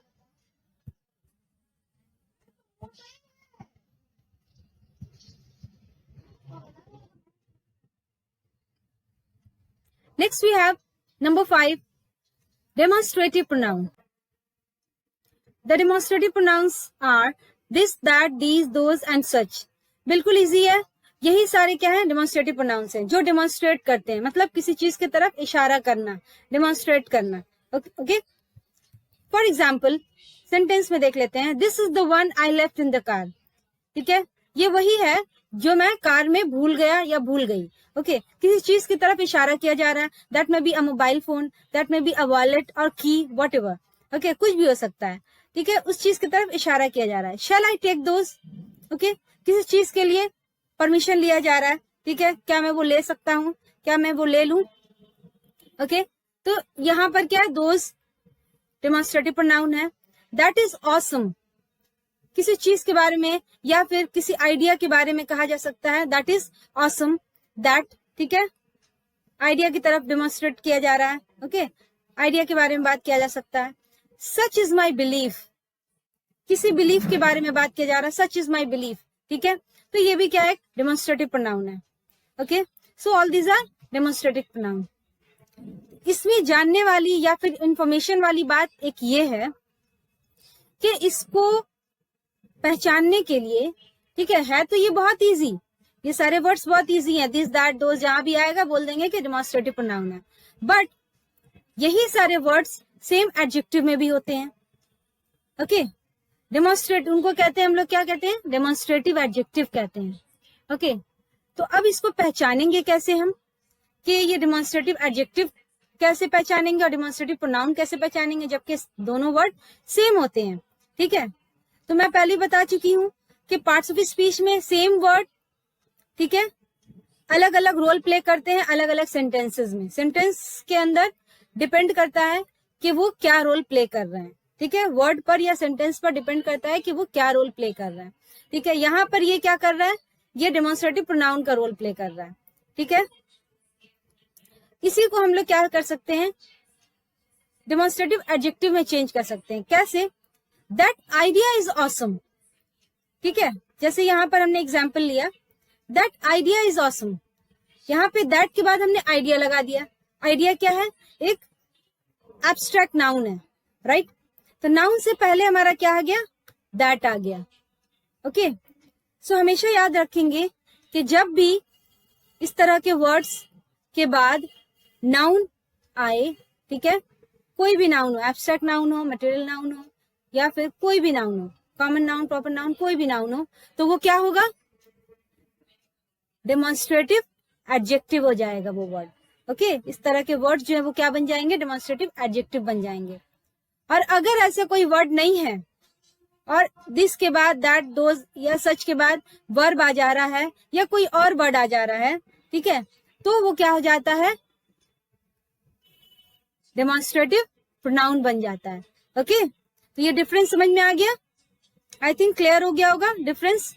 A: Next we have number 5, demonstrative pronoun. The demonstrative pronouns are this, that, these, those and such. बिल्कुल इजी है. यही सारे क्या है? डेमोन्स्ट्रेटिव प्रोनाउंस हैं जो डेमोन्स्ट्रेट करते हैं. मतलब किसी चीज की तरफ इशारा करना, डेमोन्स्ट्रेट करना. ओके, फॉर एग्जाम्पल सेंटेंस में देख लेते हैं. This is the one I left in the car. ठीक है, ये वही है जो मैं कार में भूल गया या भूल गई. ओके, किसी चीज की तरफ इशारा किया जा रहा है. दैट में be a mobile phone, that में बी अ वॉलेट और की, वॉट एवर. ओके, कुछ भी हो सकता है. ठीक है, उस चीज की तरफ इशारा किया जा रहा है. शैल आई टेक दोज. ओके, किसी चीज के लिए परमिशन लिया जा रहा है. ठीक है, क्या मैं वो ले सकता हूँ? क्या मैं वो ले लूं? ओके, तो यहाँ पर क्या है? दोज डेमोन्स्ट्रेटिव प्रोनाउन है. That is awesome. किसी चीज के बारे में या फिर किसी आइडिया के बारे में कहा जा सकता है. That is awesome. दैट, ठीक है, आइडिया की तरफ डेमोन्स्ट्रेट किया जा रहा है. ओके, आइडिया के बारे में बात किया जा सकता है. Such is my belief. किसी बिलीफ के बारे में बात किया जा रहा है. Such is my belief. ठीक है, तो ये भी क्या है? डेमोन्स्ट्रेटिव प्रोनाउन है. Okay, so all these are demonstrative pronoun. इसमें जानने वाली या फिर इंफॉर्मेशन वाली बात एक ये है कि इसको पहचानने के लिए, ठीक है तो ये बहुत इजी. ये सारे वर्ड्स बहुत इजी हैं. दिस, दैट, दोज जहां भी आएगा बोल देंगे कि डेमोन्स्ट्रेटिव प्रोनाउन है. बट यही सारे वर्ड्स सेम एडजेक्टिव में भी होते हैं. ओके, डेमोन्स्ट्रेट उनको कहते हैं हम लोग, क्या कहते हैं? डेमोन्स्ट्रेटिव एडजेक्टिव कहते हैं. ओके, तो अब इसको पहचानेंगे कैसे हम कि ये डेमोन्स्ट्रेटिव एडजेक्टिव कैसे पहचानेंगे और डेमोन्स्ट्रेटिव प्रोनाउन कैसे पहचानेंगे जबकि दोनों वर्ड सेम होते हैं. ठीक है, तो मैं पहले बता चुकी हूं कि पार्ट्स ऑफ स्पीच में सेम वर्ड, ठीक है, अलग अलग रोल प्ले करते हैं अलग अलग सेंटेंसेस में. सेंटेंस के अंदर डिपेंड करता है कि वो क्या रोल प्ले कर रहे हैं. ठीक है, वर्ड पर या सेंटेंस पर डिपेंड करता है कि वो क्या रोल प्ले कर रहा है। ठीक है, यहाँ पर ये क्या कर रहा है, ये डेमोन्स्ट्रेटिव प्रोनाउन का रोल प्ले कर रहा है। ठीक है, इसी को हम लोग क्या कर सकते हैं, डेमोन्स्ट्रेटिव एडजेक्टिव में चेंज कर सकते हैं। कैसे, दैट आइडिया इज ऑसम। ठीक है, जैसे यहाँ पर हमने एग्जाम्पल लिया, दैट आइडिया इज ऑसम, यहाँ पे दैट के बाद हमने आइडिया लगा दिया। आइडिया क्या है, एक एब्स्ट्रैक्ट नाउन है, राइट। तो नाउन से पहले हमारा क्या आ गया, दैट आ गया। ओके, सो हमेशा याद रखेंगे कि जब भी इस तरह के वर्ड्स के बाद नाउन आए, ठीक है, कोई भी नाउन हो, एब्स्ट्रैक्ट नाउन हो, मटेरियल नाउन हो, या फिर कोई भी नाउन हो, कॉमन नाउन, प्रॉपर नाउन, कोई भी नाउन हो, तो वो क्या होगा, डेमोन्स्ट्रेटिव एडजेक्टिव हो जाएगा वो वर्ड। ओके, इस तरह के वर्ड जो है वो क्या बन जाएंगे, डेमोन्स्ट्रेटिव एडजेक्टिव बन जाएंगे। और अगर ऐसा कोई वर्ड नहीं है और दिस के बाद दैट, दोज या सच के बाद वर्ब आ जा रहा है या कोई और वर्ड आ जा रहा है, ठीक है, तो वो क्या हो जाता है, डेमोन्स्ट्रेटिव प्रोनाउन बन जाता है। ओके, तो ये डिफरेंस समझ में आ गया, आई थिंक क्लियर हो गया होगा डिफरेंस।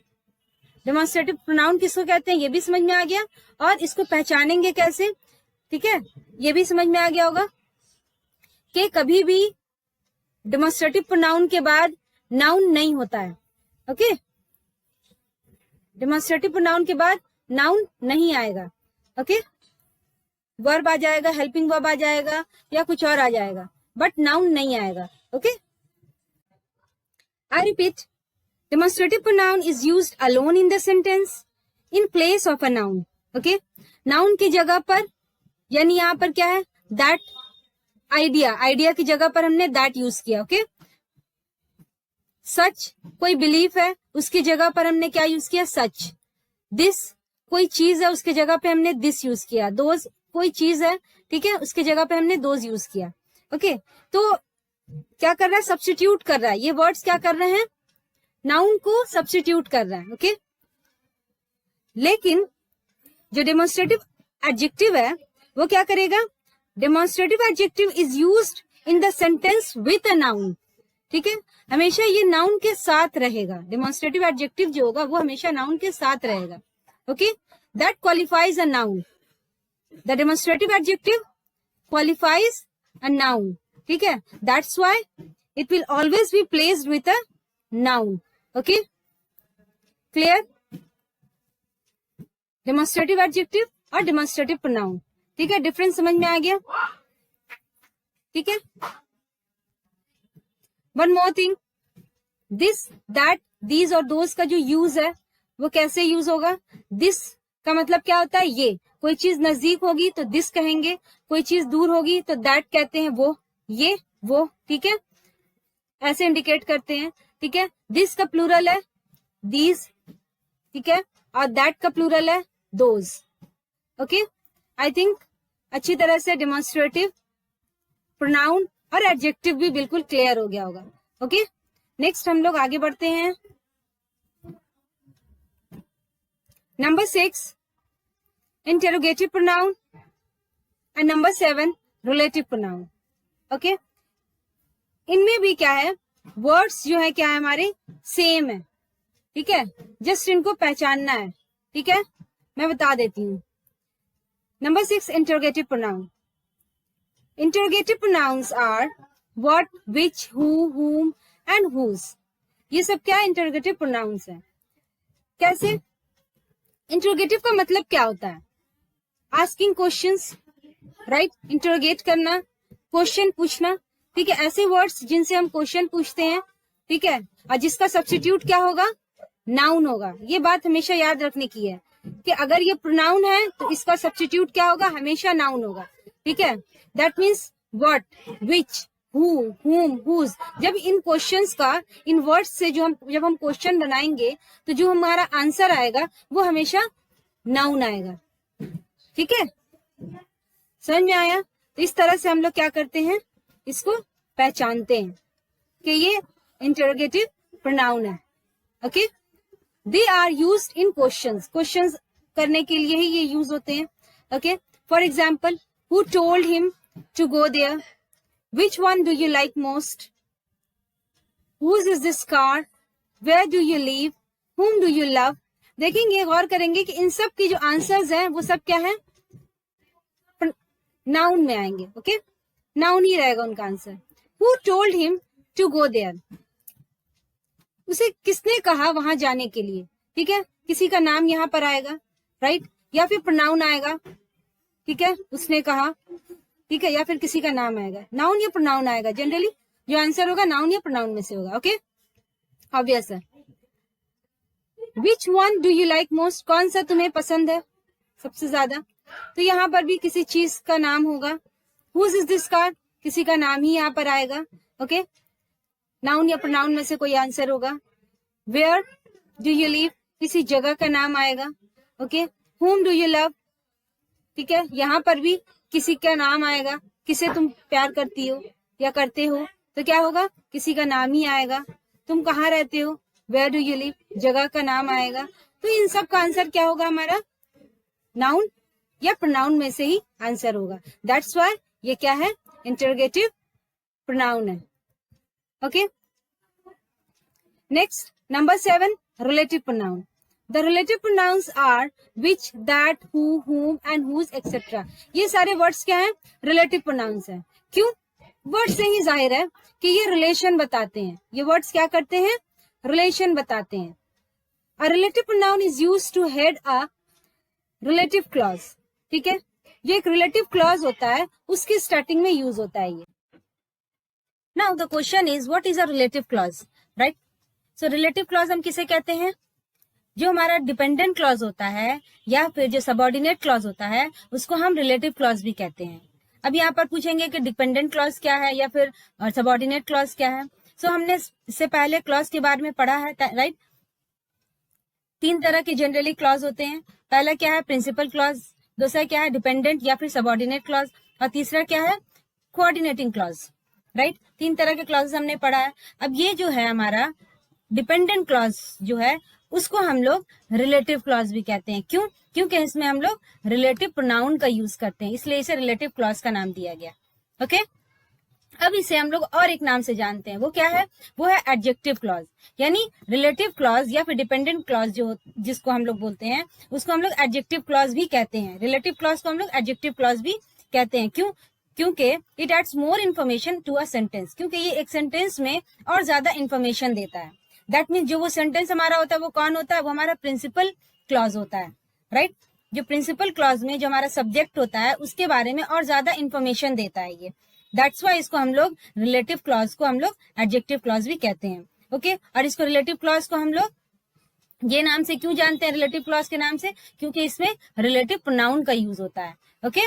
A: डेमोन्स्ट्रेटिव प्रोनाउन किसको कहते हैं ये भी समझ में आ गया, और इसको पहचानेंगे कैसे, ठीक है, ये भी समझ में आ गया होगा कि कभी भी डेमोन्स्ट्रेटिव प्रोनाउन के बाद नाउन नहीं होता है। ओके, डेमोन्स्ट्रेटिव प्रोनाउन के बाद नाउन नहीं आएगा। ओके, वर्ब आ जाएगा, हेल्पिंग वर्ब आ जाएगा या कुछ और आ जाएगा, बट नाउन नहीं आएगा। Okay, I repeat, demonstrative pronoun is used alone in the sentence in place of a noun. Okay, noun की जगह पर, यानी यहाँ पर क्या है, that idea, idea की जगह पर हमने that यूज किया। ओके, सच कोई बिलीफ है, उसकी जगह पर हमने क्या यूज किया, सच। दिस कोई चीज है, उसके जगह पे हमने दिस यूज किया। दोज कोई चीज है, ठीक है, उसके जगह पे हमने दोज यूज किया। ओके, तो क्या कर रहा है, सब्स्टिट्यूट कर रहा है, ये वर्ड्स क्या कर रहे हैं, नाउन को सब्स्टिट्यूट कर रहा है। ओके, लेकिन जो डेमोन्स्ट्रेटिव एडजेक्टिव है वो क्या करेगा, demonstrative adjective is used in the sentence with a noun. ठीक है, हमेशा ये नाउन के साथ रहेगा, डेमोन्स्ट्रेटिव एडजेक्टिव जो होगा वो हमेशा नाउन के साथ रहेगा। Okay, that qualifies a noun, the demonstrative adjective qualifies a noun. ठीक है, that's why it will always be placed with a noun. Okay, clear, demonstrative adjective और डेमोन्स्ट्रेटिव प्रोनाउन। ठीक है, डिफरेंस समझ में आ गया। ठीक है, one more thing, this, that, these और दोज का जो यूज है वो कैसे यूज होगा, दिस का मतलब क्या होता है, ये कोई चीज नजदीक होगी तो दिस कहेंगे, कोई चीज दूर होगी तो दैट कहते हैं, वो, ये, वो। ठीक है, ऐसे इंडिकेट करते हैं। ठीक है, दिस का प्लूरल है दीज, ठीक है, और दैट का प्लूरल है दोज। ओके, आई थिंक अच्छी तरह से डेमोन्स्ट्रेटिव प्रोनाउन और एडजेक्टिव भी बिल्कुल क्लियर हो गया होगा। ओके, नेक्स्ट हम लोग आगे बढ़ते हैं। Number 6 interrogative pronoun and number 7 relative pronoun. Okay, इनमें भी क्या है, वर्ड्स जो है क्या है हमारे सेम है। ठीक है, जस्ट इनको पहचानना है। ठीक है, मैं बता देती हूँ। Number 6 interrogative pronoun. Interrogative pronouns are what, which, who, whom and whose। ये सब क्या इंटेरोगेटिव प्रोनाउंस है। कैसे, इंटेरोगेटिव का मतलब क्या होता है, आस्किंग क्वेश्चंस, राइट, इंटेरोगेट करना, क्वेश्चन पूछना। ठीक है, ऐसे वर्ड्स जिनसे हम क्वेश्चन पूछते हैं। ठीक है, और जिसका सब्स्टिट्यूट क्या होगा, नाउन होगा। ये बात हमेशा याद रखने की है कि अगर ये प्रोनाउन है तो इसका सब्स्टिट्यूट क्या होगा, हमेशा नाउन होगा। ठीक है, that means what, which, who, whom, whose। जब इन क्वेश्चंस का, इन वर्ड्स से जब हम क्वेश्चन बनाएंगे तो जो हमारा आंसर आएगा वो हमेशा नाउन आएगा। ठीक है, समझ में आया। तो इस तरह से हम लोग क्या करते हैं, इसको पहचानते हैं कि ये इंटेरोगेटिव प्रोनाउन है। Okay, they are used in questions, questions करने के लिए ही ये यूज होते हैं। Okay, for example, who told him to go there, which one do you like most, Whose is this car? Where do you live? Whom do you love? देखेंगे, गौर करेंगे कि इन सब की जो आंसर्स हैं वो सब क्या है, नाउन में आएंगे. ओके, नाउन ही रहेगा उनका answer. Who told him to go there? उसे किसने कहा वहां जाने के लिए. ठीक है, किसी का नाम यहाँ पर आएगा, राइट, या फिर प्रोनाउन आएगा. ठीक है, उसने कहा, ठीक है, या फिर किसी का नाम आएगा. नाउन या प्रोनाउन आएगा. जनरली जो आंसर होगा नाउन या प्रोनाउन में से होगा. ओके, ऑब्वियस है. विच one do you like most? कौन सा तुम्हें पसंद है सबसे ज्यादा? तो यहाँ पर भी किसी चीज का नाम होगा. Whose is this car? किसी का नाम ही यहाँ पर आएगा. ओके, नाउन या प्रोनाउन में से कोई आंसर होगा. Where do you live? किसी जगह का नाम आएगा. Okay, whom do you love? ठीक है, यहाँ पर भी किसी का नाम आएगा. किसे तुम प्यार करती हो या करते हो, तो क्या होगा, किसी का नाम ही आएगा. तुम कहाँ रहते हो? Where do you live? जगह का नाम आएगा. तो इन सब का आंसर क्या होगा हमारा, नाउन या प्रोनाउन में से ही आंसर होगा. दैट्स व्हाई ये क्या है, इंटरोगेटिव प्रोनाउन है. Okay, next number 7, relative pronoun. The relative pronouns are which, that, who, whom and whose etc. ये सारे वर्ड्स क्या हैं, रिलेटिव प्रोनाउंस हैं. क्यों? वर्ड से ही जाहिर है कि ये रिलेशन बताते हैं. ये वर्ड्स क्या करते हैं, रिलेशन बताते हैं. A relative pronoun is used to head a relative clause. ठीक है, ये एक रिलेटिव क्लॉज होता है, उसकी स्टार्टिंग में यूज होता है ये. Now the question is what is a relative clause, right? So relative clause हम किसे कहते हैं, जो हमारा डिपेंडेंट क्लॉज होता है या फिर जो सबऑर्डिनेट क्लॉज होता है उसको हम रिलेटिव क्लॉज भी कहते हैं. अब यहाँ पर पूछेंगे कि डिपेंडेंट क्लॉज क्या है या फिर सबऑर्डिनेट क्लॉज क्या है. सो हमने इससे पहले क्लॉज के बारे में पढ़ा है, राइट. 3 तरह के जनरली क्लॉज होते हैं. पहला क्या है, प्रिंसिपल क्लॉज. दूसरा क्या है, डिपेंडेंट या फिर सबऑर्डिनेट क्लॉज. और तीसरा क्या है, कोऑर्डिनेटिंग क्लॉज, राइट. 3 तरह के क्लॉज हमने पढ़ा है. अब ये जो है हमारा डिपेंडेंट क्लॉज जो है उसको हम लोग रिलेटिव क्लॉज भी कहते हैं. क्यों? क्योंकि इसमें हम लोग रिलेटिव प्रोनाउन का यूज करते हैं, इसलिए इसे रिलेटिव क्लॉज का नाम दिया गया. ओके, अब इसे हम लोग और एक नाम से जानते हैं. वो क्या है, वो है एडजेक्टिव क्लॉज. यानी रिलेटिव क्लॉज या फिर डिपेंडेंट क्लॉज जो जिसको हम लोग बोलते हैं उसको हम लोग एडजेक्टिव क्लॉज भी कहते हैं. रिलेटिव क्लॉज को हम लोग एडजेक्टिव क्लॉज भी कहते हैं. क्यों? क्योंकि it adds more information to a sentence. क्योंकि ये एक सेंटेंस में और ज्यादा इन्फॉर्मेशन देता है. दैट मीन्स जो वो सेंटेंस हमारा होता है वो कौन होता है, वो हमारा प्रिंसिपल क्लॉज होता है, राइट. जो प्रिंसिपल क्लॉज में जो हमारा सब्जेक्ट होता है उसके बारे में और ज्यादा इन्फॉर्मेशन देता है ये. दैट्स व्हाई इसको हम लोग रिलेटिव क्लॉज को हम लोग एडजेक्टिव क्लॉज भी कहते हैं. ओके, और इसको रिलेटिव क्लॉज को हम लोग ये नाम से क्यों जानते हैं, रिलेटिव क्लॉज के नाम से, क्योंकि इसमें रिलेटिव प्रोनाउन का यूज होता है. ओके,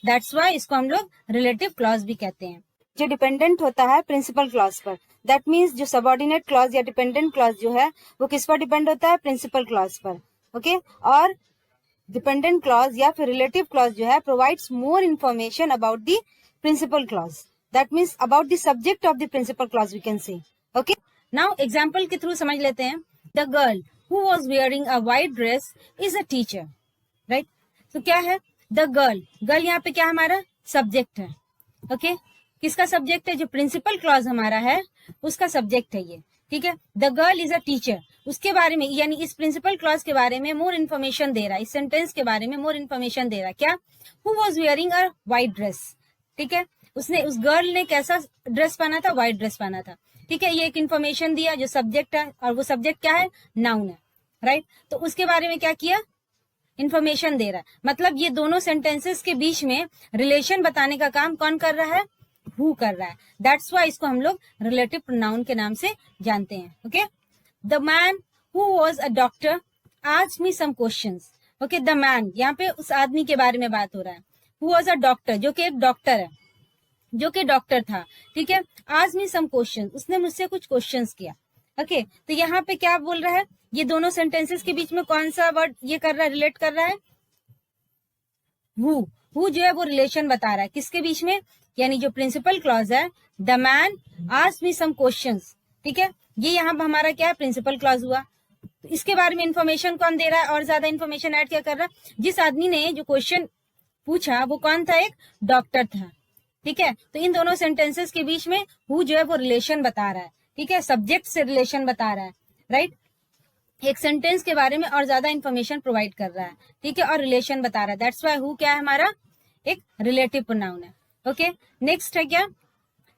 A: दैट्स व्हाई इसको हम लोग रिलेटिव क्लॉज भी कहते हैं. जो डिपेंडेंट होता है प्रिंसिपल क्लॉज पर, दैट मीन्स जो सबऑर्डिनेट क्लॉज या डिपेंडेंट क्लॉज जो है वो किस पर डिपेंड होता है, प्रिंसिपल क्लॉज पर. ओके, और डिपेंडेंट क्लॉज या फिर रिलेटिव क्लॉज जो है provides more information about the principal clause. That means about the subject of the principal clause we can say. Okay, now example के थ्रू समझ लेते हैं. The girl who was wearing a white dress is a teacher, right. तो क्या है, the girl, girl यहाँ पे क्या हमारा सब्जेक्ट है. ओके, किसका सब्जेक्ट है, जो प्रिंसिपल क्लॉज हमारा है उसका सब्जेक्ट है ये. ठीक है, the girl is a teacher, उसके बारे में यानी इस प्रिंसिपल क्लॉज के बारे में मोर इन्फॉर्मेशन दे रहा है, इस सेंटेंस के बारे में मोर इन्फॉर्मेशन दे रहा है. क्या, who was wearing a white dress. ठीक है, उसने, उस गर्ल ने कैसा ड्रेस पहना था, व्हाइट ड्रेस पहना था. ठीक है, ये एक इन्फॉर्मेशन दिया जो सब्जेक्ट है, और वो सब्जेक्ट क्या है, नाउन है, राइट. तो उसके बारे में क्या किया, इन्फॉर्मेशन दे रहा है. मतलब ये दोनों सेंटेंसेस के बीच में रिलेशन बताने का काम कौन कर रहा है, हु कर रहा है. दैट्स व्हाई इसको हम लोग रिलेटिव प्रोनाउन के नाम से जानते हैं. Okay, the man who was a doctor asked me some questions. Okay, the man, यहाँ पे उस आदमी के बारे में बात हो रहा है. हु वाज अ डॉक्टर, जो कि एक डॉक्टर है, जो कि डॉक्टर था. ठीक है, आस्क्ड मी सम क्वेश्चंस, उसने मुझसे कुछ क्वेश्चंस किया. ओके, तो यहाँ पे क्या बोल रहा है, ये दोनों सेंटेंसेस के बीच में कौन सा वर्ड ये कर रहा है, रिलेट कर रहा है, हु जो है वो रिलेशन बता रहा है किसके बीच में, यानी जो प्रिंसिपल क्लॉज है, the man asked me some questions. ठीक है, ये यहाँ पर हमारा क्या है, प्रिंसिपल क्लॉज हुआ. तो इसके बारे में इन्फॉर्मेशन कौन दे रहा है, और ज्यादा इन्फॉर्मेशन ऐड क्या कर रहा है, जिस आदमी ने जो क्वेश्चन पूछा वो कौन था, एक डॉक्टर था. ठीक है, तो इन दोनों सेंटेंसेस के बीच में हु जो है वो रिलेशन बता रहा है ठीक है, सब्जेक्ट से रिलेशन बता रहा है, राइट, एक सेंटेंस के बारे में और ज्यादा इंफॉर्मेशन प्रोवाइड कर रहा है, ठीक है, और रिलेशन बता रहा है। दैट्स व्हाई हु क्या है हमारा, एक रिलेटिव प्रोनाउन है। ओके, नेक्स्ट है क्या,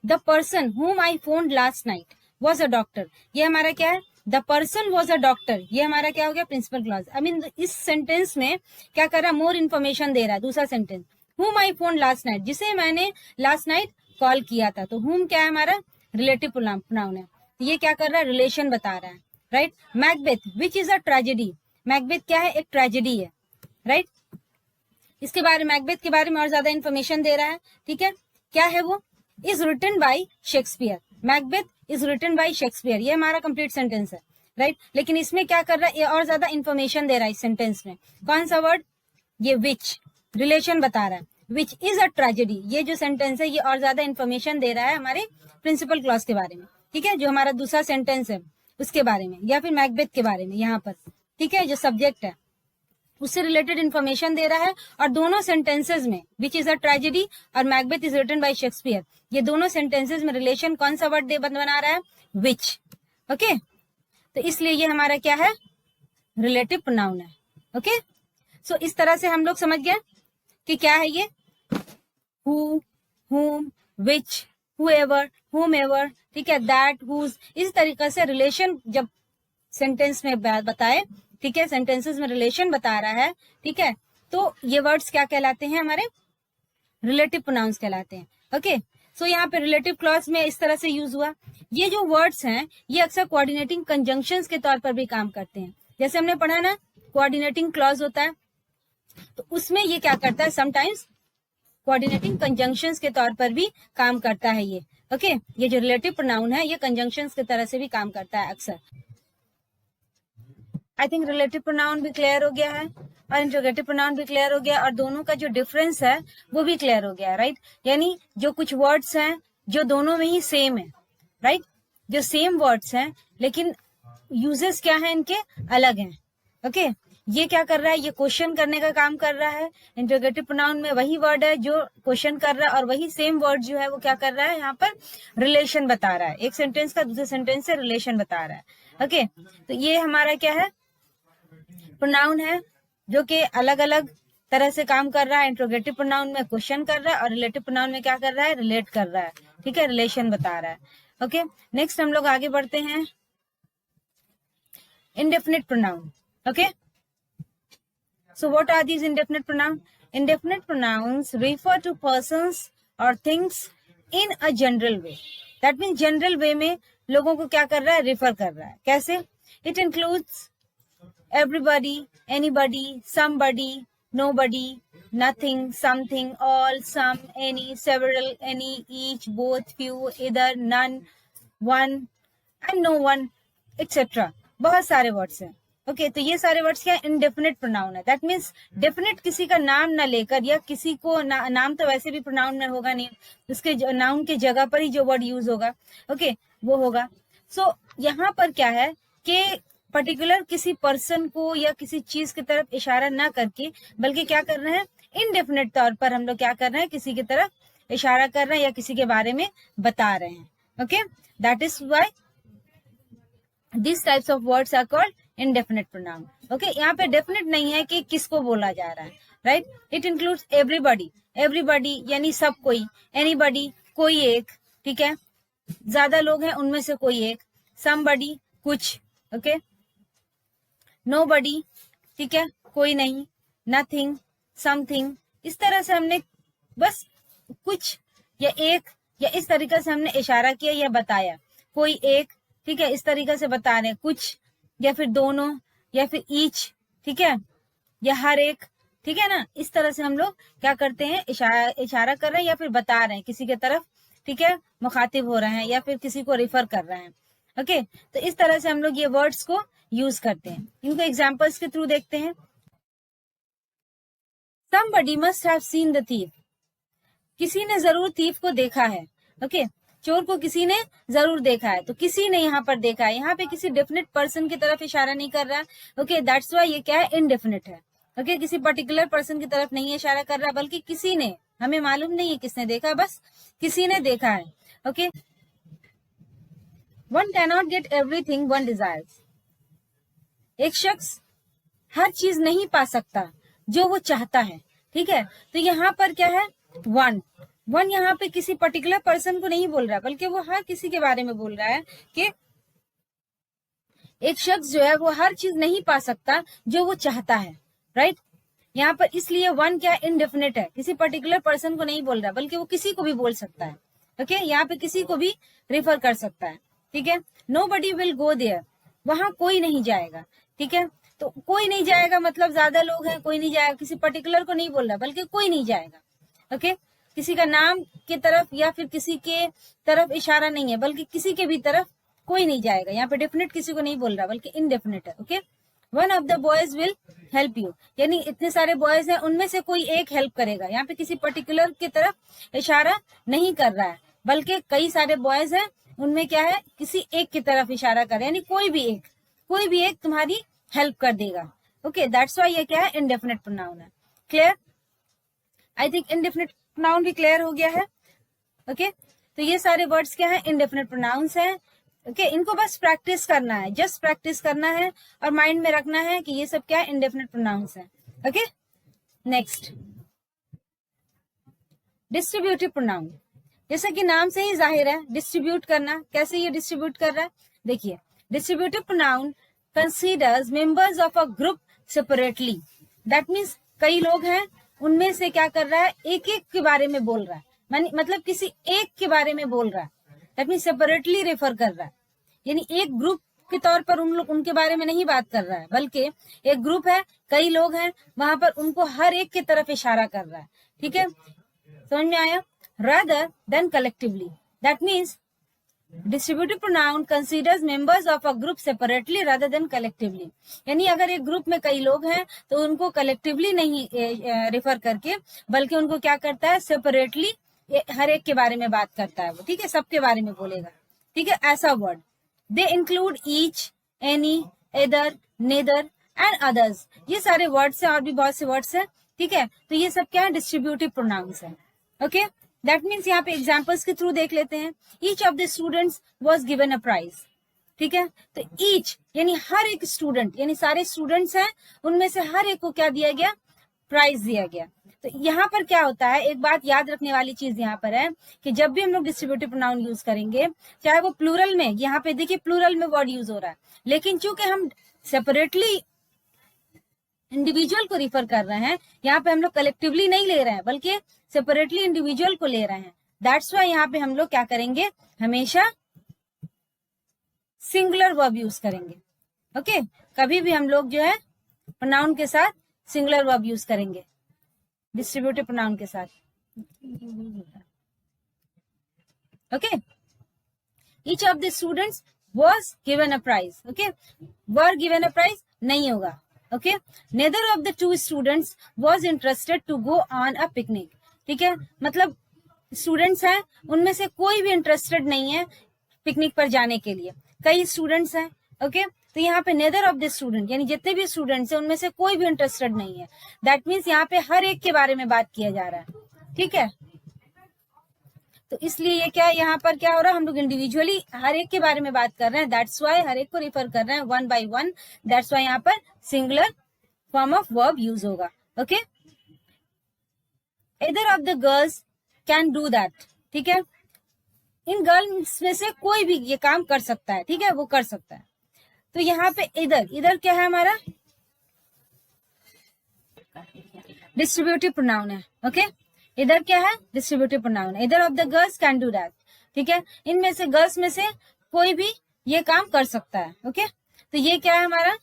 A: the person whom I found last night was a doctor, ये हमारा क्या है, the person was a doctor, ये हमारा क्या हो गया, प्रिंसिपल क्लॉज। आई मीन इस सेंटेंस में क्या कर रहा है, मोर इन्फॉर्मेशन दे रहा है। दूसरा सेंटेंस, हुम आई फोन्ड लास्ट नाइट, जिसे मैंने लास्ट नाइट कॉल किया था, तो हुम क्या है हमारा, रिलेटिव प्रोनाउन है, ये क्या कर रहा है, रिलेशन बता रहा है, right. Macbeth which is a tragedy, Macbeth क्या है, एक ट्रेजेडी है, राइट। इसके बारे में, मैकबेथ के बारे में और ज्यादा इंफॉर्मेशन दे रहा है, ठीक है, क्या है वो, is written by Shakespeare, Macbeth is written by Shakespeare, ये हमारा कंप्लीट सेंटेंस है, राइट। लेकिन इसमें क्या कर रहा है, ये और ज्यादा इंफॉर्मेशन दे रहा है इस सेंटेंस में। कौन सा वर्ड, ये विच, रिलेशन बता रहा है, विच इज अ ट्रेजेडी, ये जो सेंटेंस है ये और ज्यादा इंफॉर्मेशन दे रहा है हमारे प्रिंसिपल क्लॉज के बारे में, ठीक है, जो हमारा दूसरा सेंटेंस है उसके बारे में, या फिर मैकबेथ के बारे में यहाँ पर, ठीक है, जो सब्जेक्ट है उससे रिलेटेड इंफॉर्मेशन दे रहा है। और दोनों सेंटेंसेस में विच इज अ ट्रेजेडी और Macbeth is written by Shakespeare, ये दोनों सेंटेंसेस में रिलेशन कौन सा वर्ड बना रहा है, विच। ओके, तो इसलिए ये हमारा क्या है, रिलेटिव प्रोनाउन है। ओके, सो इस तरह से हम लोग समझ गए कि क्या है ये, हु, हुम, विच, हुएवर, हुमएवर, ठीक है, दैट, हुज, इस तरीके से रिलेशन जब सेंटेंस में बताए, ठीक है, सेंटेंसेस में रिलेशन बता रहा है, ठीक है, तो ये वर्ड्स क्या कहलाते हैं, हमारे रिलेटिव प्रोनाउंस कहलाते हैं। ओके, सो यहाँ पे रिलेटिव क्लॉज में इस तरह से यूज हुआ। ये जो वर्ड्स हैं ये अक्सर कोऑर्डिनेटिंग कंजंक्शंस के तौर पर भी काम करते हैं। जैसे हमने पढ़ा ना, कोऑर्डिनेटिंग क्लॉज होता है, तो उसमें ये क्या करता है, समटाइम्स कोऑर्डिनेटिंग कंजंक्शंस के तौर पर भी काम करता है ये। ओके, ये जो रिलेटिव प्रोनाउन है ये कंजंक्शंस की तरह से भी काम करता है अक्सर। आई थिंक रिलेटिव प्रोनाउन भी क्लियर हो गया है और इंटरोगेटिव प्रोनाउन भी क्लियर हो गया, और दोनों का जो डिफरेंस है वो भी क्लियर हो गया है, राइट। यानी जो कुछ वर्ड्स हैं जो दोनों में ही सेम है, राइट, जो सेम वर्ड्स हैं लेकिन यूजेस क्या है इनके, अलग हैं। ओके, ये क्या कर रहा है, ये क्वेश्चन करने का काम कर रहा है। इंटरोगेटिव प्रोनाउन में वही वर्ड है जो क्वेश्चन कर रहा है, और वही सेम वर्ड जो है वो क्या कर रहा है, यहाँ पर रिलेशन बता रहा है, एक सेंटेंस का दूसरे सेंटेंस से रिलेशन बता रहा है। ओके, तो ये हमारा क्या है, प्रोनाउन है जो कि अलग अलग तरह से काम कर रहा है। इंट्रोगेटिव प्रोनाउन में क्वेश्चन कर रहा है और रिलेटिव प्रोनाउन में क्या कर रहा है, रिलेट कर रहा है, ठीक है, रिलेशन बता रहा है। ओके, नेक्स्ट हम लोग आगे बढ़ते हैं, indefinite pronoun. Okay, so what are these indefinite pronoun? Indefinite pronouns refer to persons or things in a general way. That means general way में लोगों को क्या कर रहा है, refer कर रहा है। कैसे? It includes everybody, anybody, somebody, nobody, nothing, something, all, some, any, several, any, each, both, few, either, none, one and no one, etc. बहुत सारे वर्ड्स हैं। ओके, तो ये सारे वर्ड्स क्या, इनडेफिनिट प्रोनाउन है। दैट मीन्स डेफिनेट किसी का नाम ना लेकर, या किसी को नाम तो वैसे भी प्रोनाउन में होगा नहीं, उसके नाउन के जगह पर ही जो वर्ड यूज होगा, ओके, वो होगा। सो यहाँ पर क्या है कि पर्टिकुलर किसी पर्सन को या किसी चीज की तरफ इशारा ना करके, बल्कि क्या कर रहे हैं, इनडेफिनेट तौर पर हम लोग क्या कर रहे हैं, किसी की तरफ इशारा कर रहे हैं या किसी के बारे में बता रहे हैं। Okay, that is why these types of words are called indefinite pronoun. Okay, यहाँ पे definite नहीं है कि किसको बोला जा रहा है, right? It includes everybody, everybody यानी सब कोई, anybody कोई एक, ठीक है, ज्यादा लोग हैं उनमें से कोई एक, somebody कुछ, okay, nobody, ठीक है, कोई नहीं, nothing, something, इस तरह से हमने बस कुछ या एक या इस तरीके से हमने इशारा किया या बताया, कोई एक, ठीक है, इस तरीके से बता रहे हैं, कुछ या फिर दोनों या फिर ईच, ठीक है, या हर एक, ठीक है ना, इस तरह से हम लोग क्या करते हैं, इशारा कर रहे हैं या फिर बता रहे हैं किसी के तरफ, ठीक है, मुखातिब हो रहे हैं या फिर किसी को रिफर कर रहे हैं। ओके, तो इस तरह से हम लोग ये वर्ड्स को यूज करते हैं। इनको एग्जाम्पल्स के थ्रू देखते हैं। Somebody must have seen the thief. किसी ने जरूर थीफ को देखा है। ओके, चोर को किसी ने जरूर देखा है, तो किसी ने यहाँ पर देखा है, यहाँ पे किसी डेफिनेट पर्सन की तरफ इशारा नहीं कर रहा। ओके, दैट्स व्हाई ये क्या है, इनडेफिनेट है। ओके, किसी पर्टिकुलर पर्सन की तरफ नहीं इशारा कर रहा, बल्कि किसी ने, हमें मालूम नहीं है किसने देखा, बस किसी ने देखा है। Okay, one cannot get everything one desires. एक शख्स हर चीज नहीं पा सकता जो वो चाहता है, ठीक है। तो यहाँ पर क्या है, वन। वन यहाँ पे किसी पर्टिकुलर पर्सन को नहीं बोल रहा, बल्कि वो हर किसी के बारे में बोल रहा है कि एक शख्स जो है वो हर चीज नहीं पा सकता जो वो चाहता है, राइट। यहाँ पर इसलिए वन क्या इनडेफिनेट है, किसी पर्टिकुलर पर्सन को नहीं बोल रहा, बल्कि वो किसी को भी बोल सकता है। ओके, यहाँ पे किसी को भी रेफर कर सकता है, ठीक है। नोबडी विल गो देयर, वहां कोई नहीं जाएगा, ठीक है। तो कोई नहीं जाएगा मतलब ज्यादा लोग हैं, कोई नहीं जाएगा, किसी पर्टिकुलर को नहीं बोल रहा, बल्कि कोई नहीं जाएगा। ओके, किसी का नाम की तरफ या फिर किसी के तरफ इशारा नहीं है, बल्कि किसी के भी तरफ कोई नहीं जाएगा। यहाँ पे डेफिनेट किसी को नहीं बोल रहा, बल्कि इनडेफिनेट है। Okay, one of the boys will help you, यानी इतने सारे बॉयज हैं, उनमें से कोई एक हेल्प करेगा। यहाँ पे किसी पर्टिकुलर की तरफ इशारा नहीं कर रहा है, बल्कि कई सारे बॉयज हैं, उनमें क्या है, किसी एक की तरफ इशारा कर रहे हैं, यानी कोई भी एक तुम्हारी हेल्प कर देगा। ओके, दैट्स वाई ये क्या है, इनडेफिनेट प्रोनाउन है। Clear? I think indefinite pronoun भी क्लियर हो गया है। ओके, तो ये सारे वर्ड्स क्या है, इनडेफिनेट प्रोनाउंस हैं। ओके, इनको बस प्रैक्टिस करना है, जस्ट प्रैक्टिस करना है और माइंड में रखना है कि ये सब क्या है, इनडेफिनेट प्रोनाउंस है। Okay, next, distributive pronoun. जैसे कि नाम से ही जाहिर है, डिस्ट्रीब्यूट करना। कैसे ये डिस्ट्रीब्यूट कर रहा है, देखिए, distributive pronoun considers members of a group separately. That means कई लोग हैं, उनमें से क्या कर रहा है, एक एक के बारे में बोल रहा है, मतलब किसी एक के बारे में बोल रहा है। दैट मीन्स सेपरेटली रेफर कर रहा है, यानी एक ग्रुप के तौर पर उनके बारे में नहीं बात कर रहा है, बल्कि एक ग्रुप है, कई लोग हैं, वहां पर उनको हर एक की तरफ इशारा कर रहा है। ठीक है, समझ में आया? rather than collectively, that means distributive pronoun considers members of a group separately rather than collectively। यानी अगर एक ग्रुप में कई लोग हैं तो उनको कलेक्टिवली नहीं रेफर करके, बल्कि उनको क्या करता है, सेपरेटली हर एक के बारे में बात करता है वो। ठीक है, सबके बारे में बोलेगा। ठीक है, ऐसा word. They include each, any, either, neither and others. ये सारे वर्ड्स हैं, और भी बहुत से वर्ड्स हैं। ठीक है, तो ये सब क्या है, डिस्ट्रीब्यूटिव प्रोनाउंस है। ओके, दैट मीन्स यहाँ पे एग्जाम्पल्स के थ्रू देख लेते हैं। Each of the students was given a prize. ठीक है, तो ईच यानी हर एक स्टूडेंट, यानी सारे स्टूडेंट्स हैं, उनमें से हर एक को क्या दिया गया, प्राइज दिया गया। तो यहाँ पर क्या होता है, एक बात याद रखने वाली चीज यहाँ पर है कि जब भी हम लोग डिस्ट्रीब्यूटिव प्रोनाउन यूज करेंगे, चाहे वो प्लूरल में, यहाँ पे देखिए प्लूरल में वर्ड यूज हो रहा है, लेकिन चूंकि हम सेपरेटली इंडिविजुअल को रिफर कर रहे हैं, यहाँ पे हम लोग कलेक्टिवली नहीं ले रहे हैं, बल्कि सेपरेटली इंडिविजुअल को ले रहे हैं। दैट्स वाई यहाँ पे हम लोग क्या करेंगे, हमेशा सिंगुलर वर्ब यूज करेंगे। ओके, कभी भी हम लोग जो है प्रोनाउन के साथ सिंगुलर वर्ब यूज करेंगे, डिस्ट्रीब्यूटिव प्रोनाउन के साथ। Okay, each of the students was given a prize. Okay, were given a prize नहीं होगा। Okay, neither of the two students was interested to go on a picnic. ठीक है, मतलब students हैं, उनमें से कोई भी इंटरेस्टेड नहीं है पिकनिक पर जाने के लिए। कई स्टूडेंट्स हैं। ओके, तो यहाँ पे नेदर ऑफ द स्टूडेंट यानी जितने भी स्टूडेंट्स हैं, उनमें से कोई भी इंटरेस्टेड नहीं है। दैट मीन्स यहाँ पे हर एक के बारे में बात किया जा रहा है। ठीक है, तो इसलिए ये क्या, यहाँ पर क्या हो रहा है, हम लोग इंडिविजुअली हर एक के बारे में बात कर रहे हैं। दैट्स वाई हर एक को रिफर कर रहे हैं one by one. That's why यहाँ पर singular form of verb use होगा। Okay, either of the girls can do that। ठीक है, इन गर्ल्स में से कोई भी ये काम कर सकता है। ठीक है, वो कर सकता है। तो यहाँ पे इधर क्या है, हमारा डिस्ट्रीब्यूटिव प्रोनाउन है। ओके, इधर क्या है, डिस्ट्रीब्यूटिव प्रोनाउन है। इधर of the girls can do that. ठीक है, इनमें से गर्ल्स में से कोई भी ये काम कर सकता है। ओके, तो ये क्या है, हमारा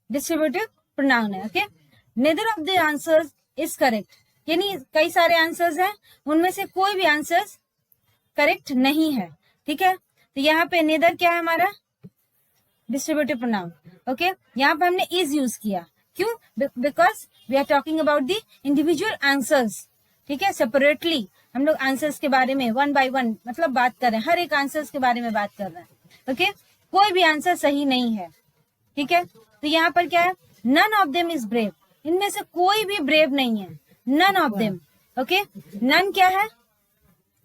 A: डिस्ट्रीब्यूटिव प्रोनाउन है। Okay, neither of the answers is correct, यानी कई सारे आंसर्स हैं, उनमें से कोई भी आंसर्स करेक्ट नहीं है। ठीक है, तो यहाँ पे नेदर क्या है, हमारा डिस्ट्रीब्यूटिव प्रोनाउन। ओके, यहाँ पे हमने इज यूज किया, क्यों, because we are talking about the individual answers. ठीक है, सेपरेटली हम लोग आंसर्स के बारे में वन बाय वन मतलब बात कर रहे हैं, हर एक आंसर्स के बारे में बात कर रहे हैं। ओके, कोई भी आंसर सही नहीं है। ठीक है, तो यहाँ पर क्या है, none of them is brave, इनमें से कोई भी ब्रेव नहीं है, none of them. Okay, none क्या है,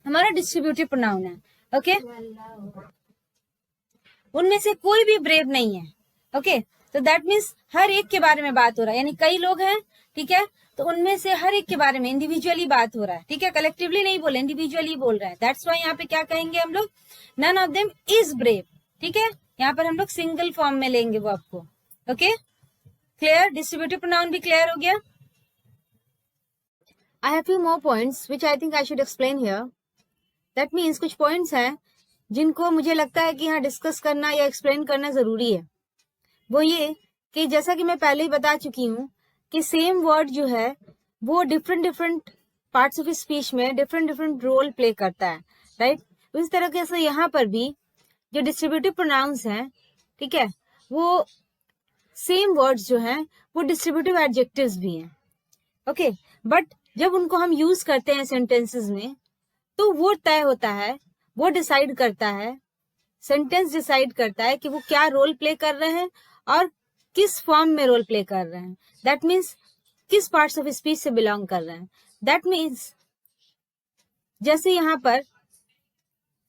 A: हमारा डिस्ट्रीब्यूटिव प्रोनाउन है। ओके, उनमें से कोई भी ब्रेव नहीं है। ओके, तो दैट मीन्स हर एक के बारे में बात हो रहा है, यानी कई लोग हैं, ठीक है, तो उनमें से हर एक के बारे में इंडिविजुअली बात हो रहा है, ठीक है, कलेक्टिवली नहीं बोले, इंडिविजुअली बोल रहा है। दैट्स व्हाई यहाँ पे क्या कहेंगे हम लोग, none of them is brave, ठीक है, यहाँ पर हम लोग सिंगल फॉर्म में लेंगे वो आपको। ओके, क्लियर, डिस्ट्रीब्यूटिव प्रोनाउन भी क्लियर हो गया। I have few more points which I think I should explain here. That means कुछ पॉइंट्स हैं जिनको मुझे लगता है कि यहाँ डिस्कस करना या एक्सप्लेन करना जरूरी है। वो ये कि जैसा कि मैं पहले ही बता चुकी हूँ कि सेम वर्ड जो है वो डिफरेंट पार्ट्स ऑफ स्पीच में डिफरेंट रोल प्ले करता है, राइट। उस तरह से यहाँ पर भी जो डिस्ट्रीब्यूटिव प्रोनाउंस हैं, ठीक है, वो सेम वर्ड्स जो हैं वो डिस्ट्रीब्यूटिव एडजेक्टिव्स भी हैं। ओके, बट जब उनको हम यूज करते हैं सेंटेंसेस में तो वो तय होता है, वो डिसाइड करता है, सेंटेंस डिसाइड करता है कि वो क्या रोल प्ले कर रहे हैं और किस फॉर्म में रोल प्ले कर रहे हैं। दैट मीन्स किस पार्ट्स ऑफ स्पीच से बिलोंग कर रहे हैं। दैट मीन्स जैसे यहाँ पर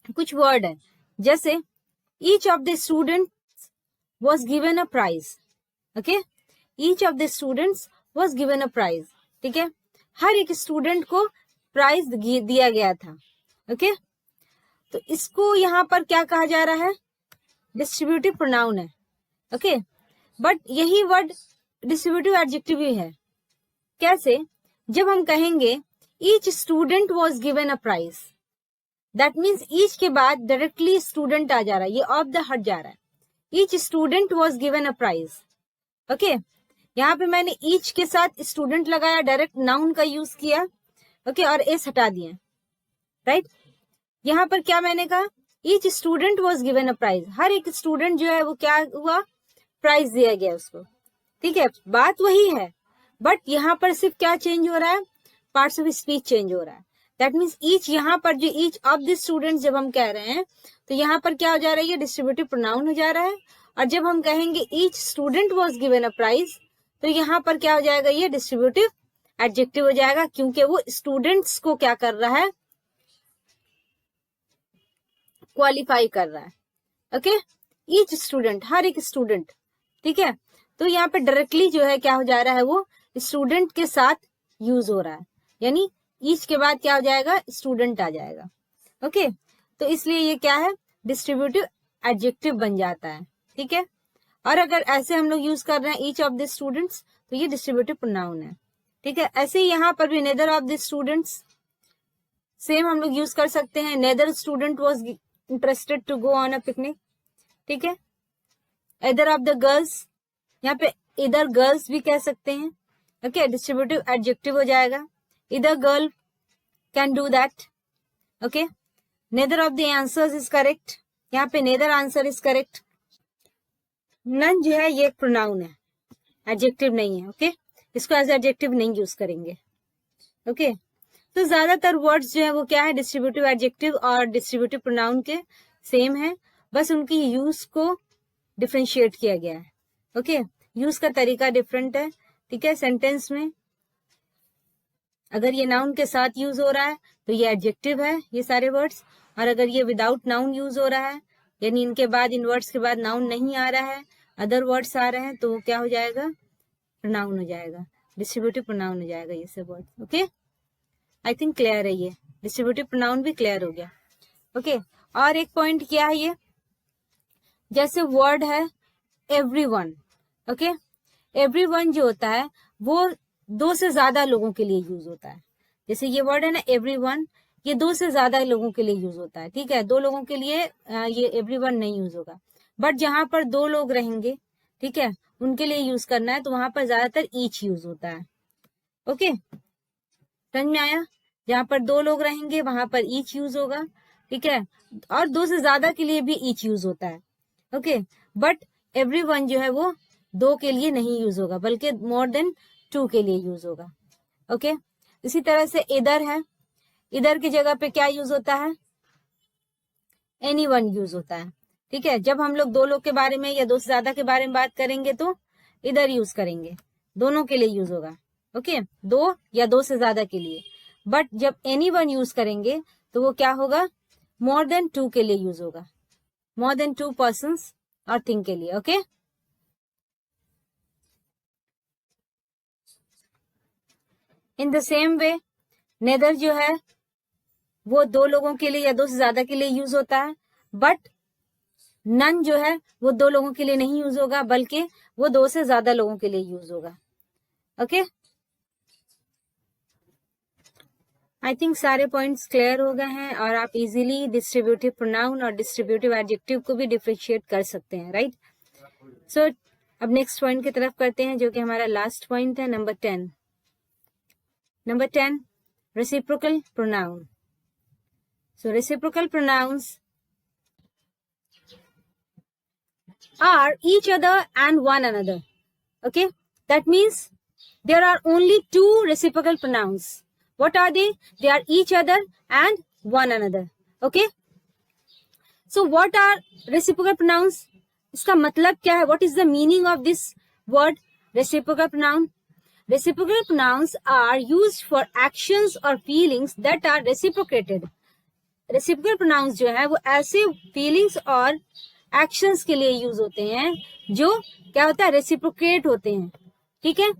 A: कुछ वर्ड है, जैसे each of the students was given a prize. Okay, each of the students was given a prize, ठीक है, हर एक स्टूडेंट को प्राइज दिया गया था। ओके, तो इसको यहाँ पर क्या कहा जा रहा है, डिस्ट्रीब्यूटिव प्रोनाउन है। ओके, बट यही वर्ड डिस्ट्रीब्यूटिव एडजेक्टिव भी है। कैसे, जब हम कहेंगे each student was given a prize, that means each के बाद डायरेक्टली स्टूडेंट आ जा रहा है, ये ऑफ द हट जा रहा है। Each student was given a prize. Okay, यहाँ पे मैंने ईच के साथ स्टूडेंट लगाया, डायरेक्ट नाउन का यूज किया। ओके, और एस हटा दिया, राइट। यहाँ पर क्या मैंने कहा, each student was given a prize, हर एक स्टूडेंट जो है वो क्या हुआ, प्राइज दिया गया उसको, ठीक है, बात वही है, बट यहाँ पर सिर्फ क्या चेंज हो रहा है, पार्ट्स ऑफ स्पीच चेंज हो रहा है। दैट मीन्स ईच, यहाँ पर जो ईच ऑफ द स्टूडेंट्स जब हम कह रहे हैं तो यहाँ पर क्या हो जा रहा है, ये डिस्ट्रीब्यूटिव प्रोनाउन हो जा रहा है। और जब हम कहेंगे each student was given a prize, तो यहाँ पर क्या हो जाएगा, ये डिस्ट्रीब्यूटिव एडजेक्टिव हो जाएगा, क्योंकि वो स्टूडेंट्स को क्या कर रहा है, क्वालिफाई कर रहा है। ओके, ईच स्टूडेंट, हर एक स्टूडेंट, ठीक है, तो यहाँ पे डायरेक्टली जो है क्या हो जा रहा है, वो स्टूडेंट के साथ यूज हो रहा है, यानी ईच के बाद क्या हो जाएगा, स्टूडेंट आ जाएगा। ओके, तो इसलिए ये क्या है, डिस्ट्रीब्यूटिव एडजेक्टिव बन जाता है, ठीक है। और अगर ऐसे हम लोग यूज कर रहे हैं ईच ऑफ द स्टूडेंट्स, तो ये डिस्ट्रीब्यूटिव प्रोनाउन है, ठीक है। ऐसे ही यहाँ पर भी neither of the students, same हम लोग यूज कर सकते हैं, neither student was interested to go on a picnic, ठीक है। इधर ऑफ द गर्ल्स, यहाँ पे इधर गर्ल्स भी कह सकते हैं। ओके, डिस्ट्रीब्यूटिव एडजेक्टिव हो जाएगा, इधर girl can do that. Okay, neither of the answers is correct, यहाँ पे neither answer is correct. None जो है ये एक प्रोनाउन है, एडजेक्टिव नहीं है। ओके, इसको एज एडजेक्टिव नहीं यूज करेंगे। ओके, तो ज्यादातर वर्ड्स जो है वो क्या है, डिस्ट्रीब्यूटिव एडजेक्टिव और डिस्ट्रीब्यूटिव प्रोनाउन के सेम है, बस उनकी यूज को डिफरेंशिएट किया गया है। ओके, यूज का तरीका डिफरेंट है, ठीक है। सेंटेंस में अगर ये नाउन के साथ यूज हो रहा है तो ये एडजेक्टिव है, ये सारे वर्ड्स, और अगर ये विदाउट नाउन यूज हो रहा है, यानी इनके बाद, इन वर्ड्स के बाद नाउन नहीं आ रहा है, अदर वर्ड्स आ रहे हैं, तो वो क्या हो जाएगा, प्रोनाउन हो जाएगा, डिस्ट्रीब्यूटिव प्रोनाउन हो जाएगा ये सब word. Okay, I think clear है, ये डिस्ट्रीब्यूटिव प्रोनाउन भी क्लियर हो गया। ओके, और एक पॉइंट क्या है, ये जैसे वर्ड है एवरीवन। ओके, एवरीवन जो होता है वो दो से ज्यादा लोगों के लिए यूज होता है। जैसे ये वर्ड है ना एवरीवन, ये दो से ज्यादा लोगों के लिए यूज होता है, ठीक है। दो लोगों के लिए ये एवरीवन नहीं यूज होगा, बट जहां पर दो लोग रहेंगे, ठीक है, उनके लिए यूज करना है, तो वहां पर ज्यादातर ईच यूज होता है। ओके, समझ में आया, जहां पर दो लोग रहेंगे वहां पर ईच यूज होगा, ठीक है, और दो से ज्यादा के लिए भी ईच यूज होता है। ओके, बट एवरीवन जो है वो दो के लिए नहीं यूज होगा, बल्कि मोर देन टू के लिए यूज होगा। ओके, इसी तरह से इधर है, इधर की जगह पे क्या यूज होता है, एनीवन यूज होता है, ठीक है। जब हम लोग दो लोग के बारे में या दो से ज्यादा के बारे में बात करेंगे तो इधर यूज करेंगे, दोनों के लिए यूज होगा। ओके, दो या दो से ज्यादा के लिए। बट जब एनीवन यूज करेंगे तो वो क्या होगा, मोर देन 2 के लिए यूज होगा, मोर देन 2 पर्सन्स और थिंग के लिए। Okay in the same way neither जो है वो 2 लोगों के लिए या 2 से ज्यादा के लिए यूज होता है, बट नन जो है वो 2 लोगों के लिए नहीं यूज होगा, बल्कि वो 2 से ज्यादा लोगों के लिए यूज होगा। ओके आई थिंक सारे पॉइंट्स क्लियर हो गए हैं और आप इजीली डिस्ट्रीब्यूटिव प्रोनाउन और डिस्ट्रीब्यूटिव एडजेक्टिव को भी डिफरेंशिएट कर सकते हैं, राइट। सो अब नेक्स्ट पॉइंट की तरफ करते हैं, जो कि हमारा लास्ट पॉइंट है, number 10। Number 10 reciprocal pronoun. So reciprocal pronouns are each other and one another. Okay, that means there are only 2 reciprocal pronouns. What are they? They are each other and one another. Okay, so what are reciprocal pronouns? इसका मतलब क्या है? What is the meaning of this word reciprocal pronoun? Reciprocal pronouns are used for actions or feelings that are reciprocated. Reciprocal pronouns जो है वो ऐसे feelings और actions के लिए यूज होते हैं जो क्या होता है, रेसिप्रोकेट होते हैं। ठीक है,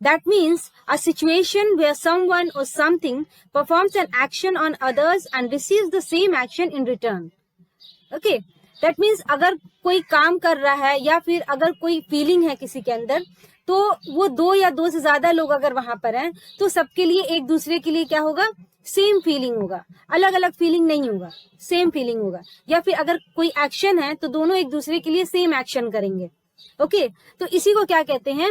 A: that means a situation where someone or something performs an action on others and receives the same action in return. Okay, that means अगर कोई काम कर रहा है या फिर अगर कोई फीलिंग है किसी के अंदर, तो वो 2 या 2 से ज्यादा लोग अगर वहां पर हैं तो सबके लिए एक दूसरे के लिए क्या होगा, सेम फीलिंग होगा, अलग अलग फीलिंग नहीं होगा, सेम फीलिंग होगा। या फिर अगर कोई एक्शन है तो दोनों एक दूसरे के लिए सेम एक्शन करेंगे। ओके, तो इसी को क्या कहते हैं,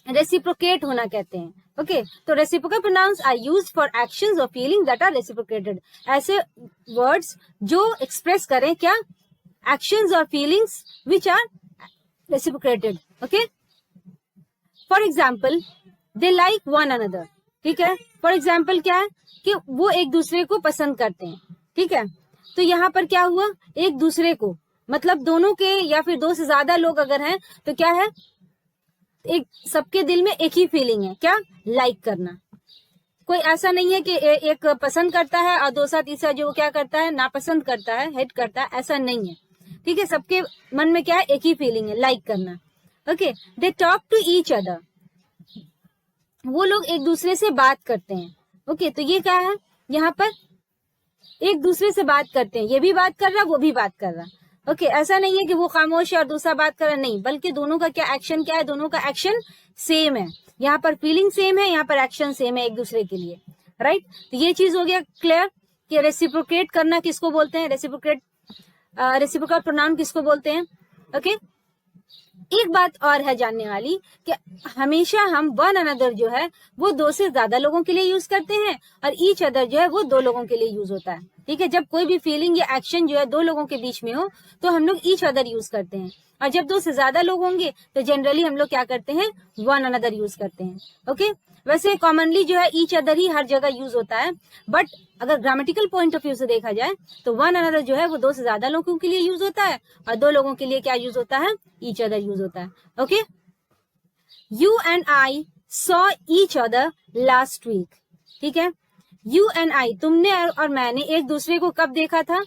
A: रेसिप्रोकेट होना कहते हैं। ओके, तो reciprocal pronouns are used for actions और फीलिंग्स दैट आर रेसिप्रोकेटेड। ऐसे वर्ड्स जो एक्सप्रेस करें क्या, एक्शंस और feelings which are reciprocated. Okay, for example they like one another. ठीक है, फॉर एग्जाम्पल क्या है कि वो एक दूसरे को पसंद करते हैं। ठीक है, तो यहाँ पर क्या हुआ, एक दूसरे को मतलब दोनों के या फिर 2 से ज्यादा लोग अगर हैं तो क्या है, एक सबके दिल में एक ही फीलिंग है, क्या, लाइक करना। कोई ऐसा नहीं है कि एक पसंद करता है और दूसरा तीसरा जो क्या करता है, नापसंद करता है, हेट करता है, ऐसा नहीं है। ठीक है, सबके मन में क्या है, एक ही फीलिंग है, लाइक करना। Okay, they talk to each other, वो लोग एक दूसरे से बात करते हैं। ओके, तो ये क्या है, यहाँ पर एक दूसरे से बात करते हैं, ये भी बात कर रहा, वो भी बात कर रहा। ओके, ऐसा नहीं है कि वो खामोश है और दूसरा बात कर रहा, नहीं, बल्कि दोनों का क्या एक्शन क्या है, दोनों का एक्शन सेम है। यहाँ पर फीलिंग सेम है, यहाँ पर एक्शन सेम है एक दूसरे के लिए, राइट। तो ये चीज हो गया क्लियर कि रेसिप्रोकेट करना किसको बोलते हैं, रेसिप्रोकल प्रोनाउन किसको बोलते हैं। ओके, एक बात और है जानने वाली कि हमेशा हम वन अनदर जो है वो 2 से ज्यादा लोगों के लिए यूज करते हैं और ईच अदर जो है वो 2 लोगों के लिए यूज होता है। ठीक है, जब कोई भी फीलिंग या एक्शन जो है 2 लोगों के बीच में हो तो हम लोग ईच अदर यूज करते हैं, और जब 2 से ज्यादा लोग होंगे तो जनरली हम लोग क्या करते हैं, वन अनदर यूज करते हैं। ओके, वैसे कॉमनली जो है ईच अदर ही हर जगह यूज होता है, बट अगर ग्रामेटिकल पॉइंट ऑफ व्यू से देखा जाए तो वन अनदर जो है वो 2 से ज्यादा लोगों के लिए यूज होता है और 2 लोगों के लिए क्या यूज होता है, ईच अदर यूज होता है। Okay, you and I saw each other last week. ठीक है, यू एंड आई, तुमने और मैंने एक दूसरे को कब देखा था,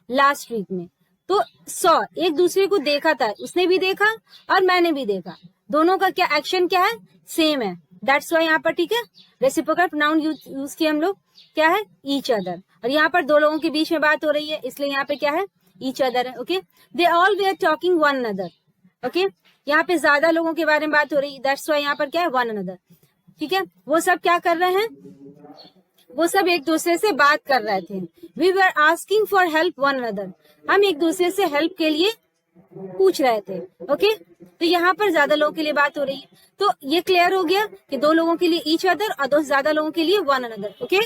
A: लास्ट वीक में। तो सॉ, एक दूसरे को देखा था, उसने भी देखा और मैंने भी देखा, दोनों का क्या एक्शन क्या है, सेम है। दैट्स वाई यहाँ पर ठीक है रेसिप्रोकल प्रोनाउन यूज किए हम लोग, क्या है, ईच अदर, और यहाँ पर 2 लोगों के बीच में बात हो रही है इसलिए यहाँ पे क्या है, ईच अदर है। Okay, they all way are talking one another. Okay, यहाँ पे ज्यादा लोगों के बारे में बात हो रही है, दैट्स वाई यहाँ पर क्या है, वन अनदर। ठीक है, वो सब क्या कर रहे हैं, वो सब एक दूसरे से बात कर रहे थे। We were asking for help one another, हम एक दूसरे से हेल्प के लिए पूछ रहे थे। ओके, तो यहाँ पर ज्यादा लोगों के लिए बात हो रही है, तो ये क्लियर हो गया कि 2 लोगों के लिए ईच अदर और 2 से ज्यादा लोगों के लिए one another. Okay,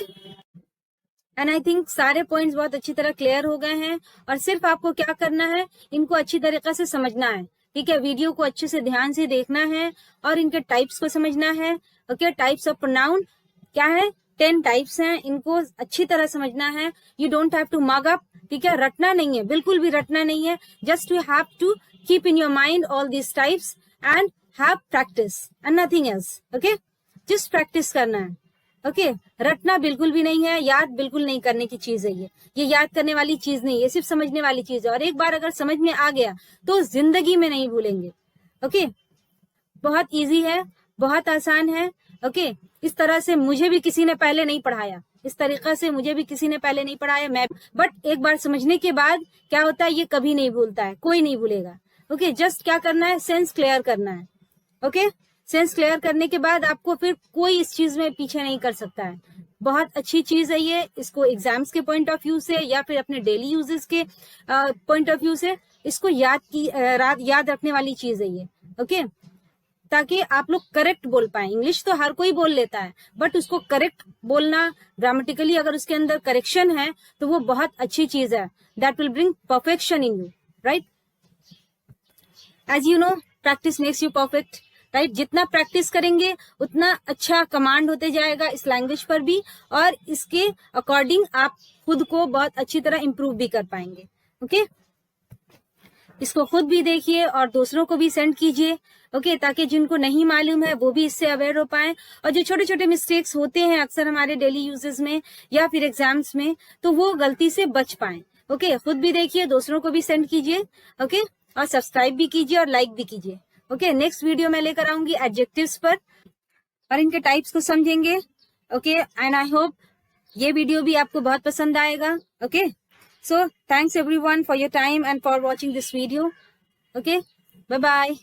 A: and I think सारे पॉइंट्स बहुत अच्छी तरह क्लियर हो गए हैं, और सिर्फ आपको क्या करना है, इनको अच्छी तरीके से समझना है। ठीक है, वीडियो को अच्छे से ध्यान से देखना है और इनके टाइप्स को समझना है। ओके, टाइप्स ऑफ प्रोनाउन क्या है, 10 टाइप्स हैं, इनको अच्छी तरह समझना है। You don't have to mug up, ठीक है, रटना नहीं है, बिल्कुल भी रटना नहीं है, just you have to keep in your mind all these types and have practice and nothing else. Okay, just practice करना है। ओके रटना बिल्कुल भी नहीं है, याद बिल्कुल नहीं करने की चीज है ये याद करने वाली चीज नहीं है, सिर्फ समझने वाली चीज है। और एक बार अगर समझ में आ गया तो जिंदगी में नहीं भूलेंगे। ओके बहुत इजी है, बहुत आसान है। ओके इस तरह से मुझे भी किसी ने पहले नहीं पढ़ाया, इस तरीका से मुझे भी किसी ने पहले नहीं पढ़ाया, मैं बट एक बार समझने के बाद क्या होता है, ये कभी नहीं भूलता है, कोई नहीं भूलेगा। ओके जस्ट क्या करना है, सेंस क्लियर करना है। ओके सेंस क्लियर करने के बाद आपको फिर कोई इस चीज में पीछे नहीं कर सकता है। बहुत अच्छी चीज है ये, इसको एग्जाम्स के पॉइंट ऑफ व्यू से या फिर अपने डेली यूजेस के पॉइंट ऑफ व्यू से इसको याद रखने वाली चीज है ये। ओके ताकि आप लोग करेक्ट बोल पाए। इंग्लिश तो हर कोई बोल लेता है, बट उसको करेक्ट बोलना, ग्रामेटिकली अगर उसके अंदर करेक्शन है तो वो बहुत अच्छी चीज है। That will bring perfection in you, right. As you know practice makes you perfect, right. जितना प्रैक्टिस करेंगे उतना अच्छा कमांड होते जाएगा इस लैंग्वेज पर भी, और इसके अकॉर्डिंग आप खुद को बहुत अच्छी तरह इंप्रूव भी कर पाएंगे। ओके इसको खुद भी देखिए और दूसरों को भी सेंड कीजिए। ओके ताकि जिनको नहीं मालूम है वो भी इससे अवेयर हो पाए, और जो छोटे छोटे मिस्टेक्स होते हैं अक्सर हमारे डेली यूजेस में या फिर एग्जाम्स में, तो वो गलती से बच पाए। ओके खुद भी देखिए, दूसरों को भी सेंड कीजिए। ओके और सब्सक्राइब भी कीजिए और लाइक भी कीजिए। ओके नेक्स्ट वीडियो में लेकर आऊंगी एडजेक्टिव्स पर और इनके टाइप्स को समझेंगे। ओके एंड आई होप ये वीडियो भी आपको बहुत पसंद आएगा। Okay so thanks everyone for your time and for watching this video. Okay bye bye.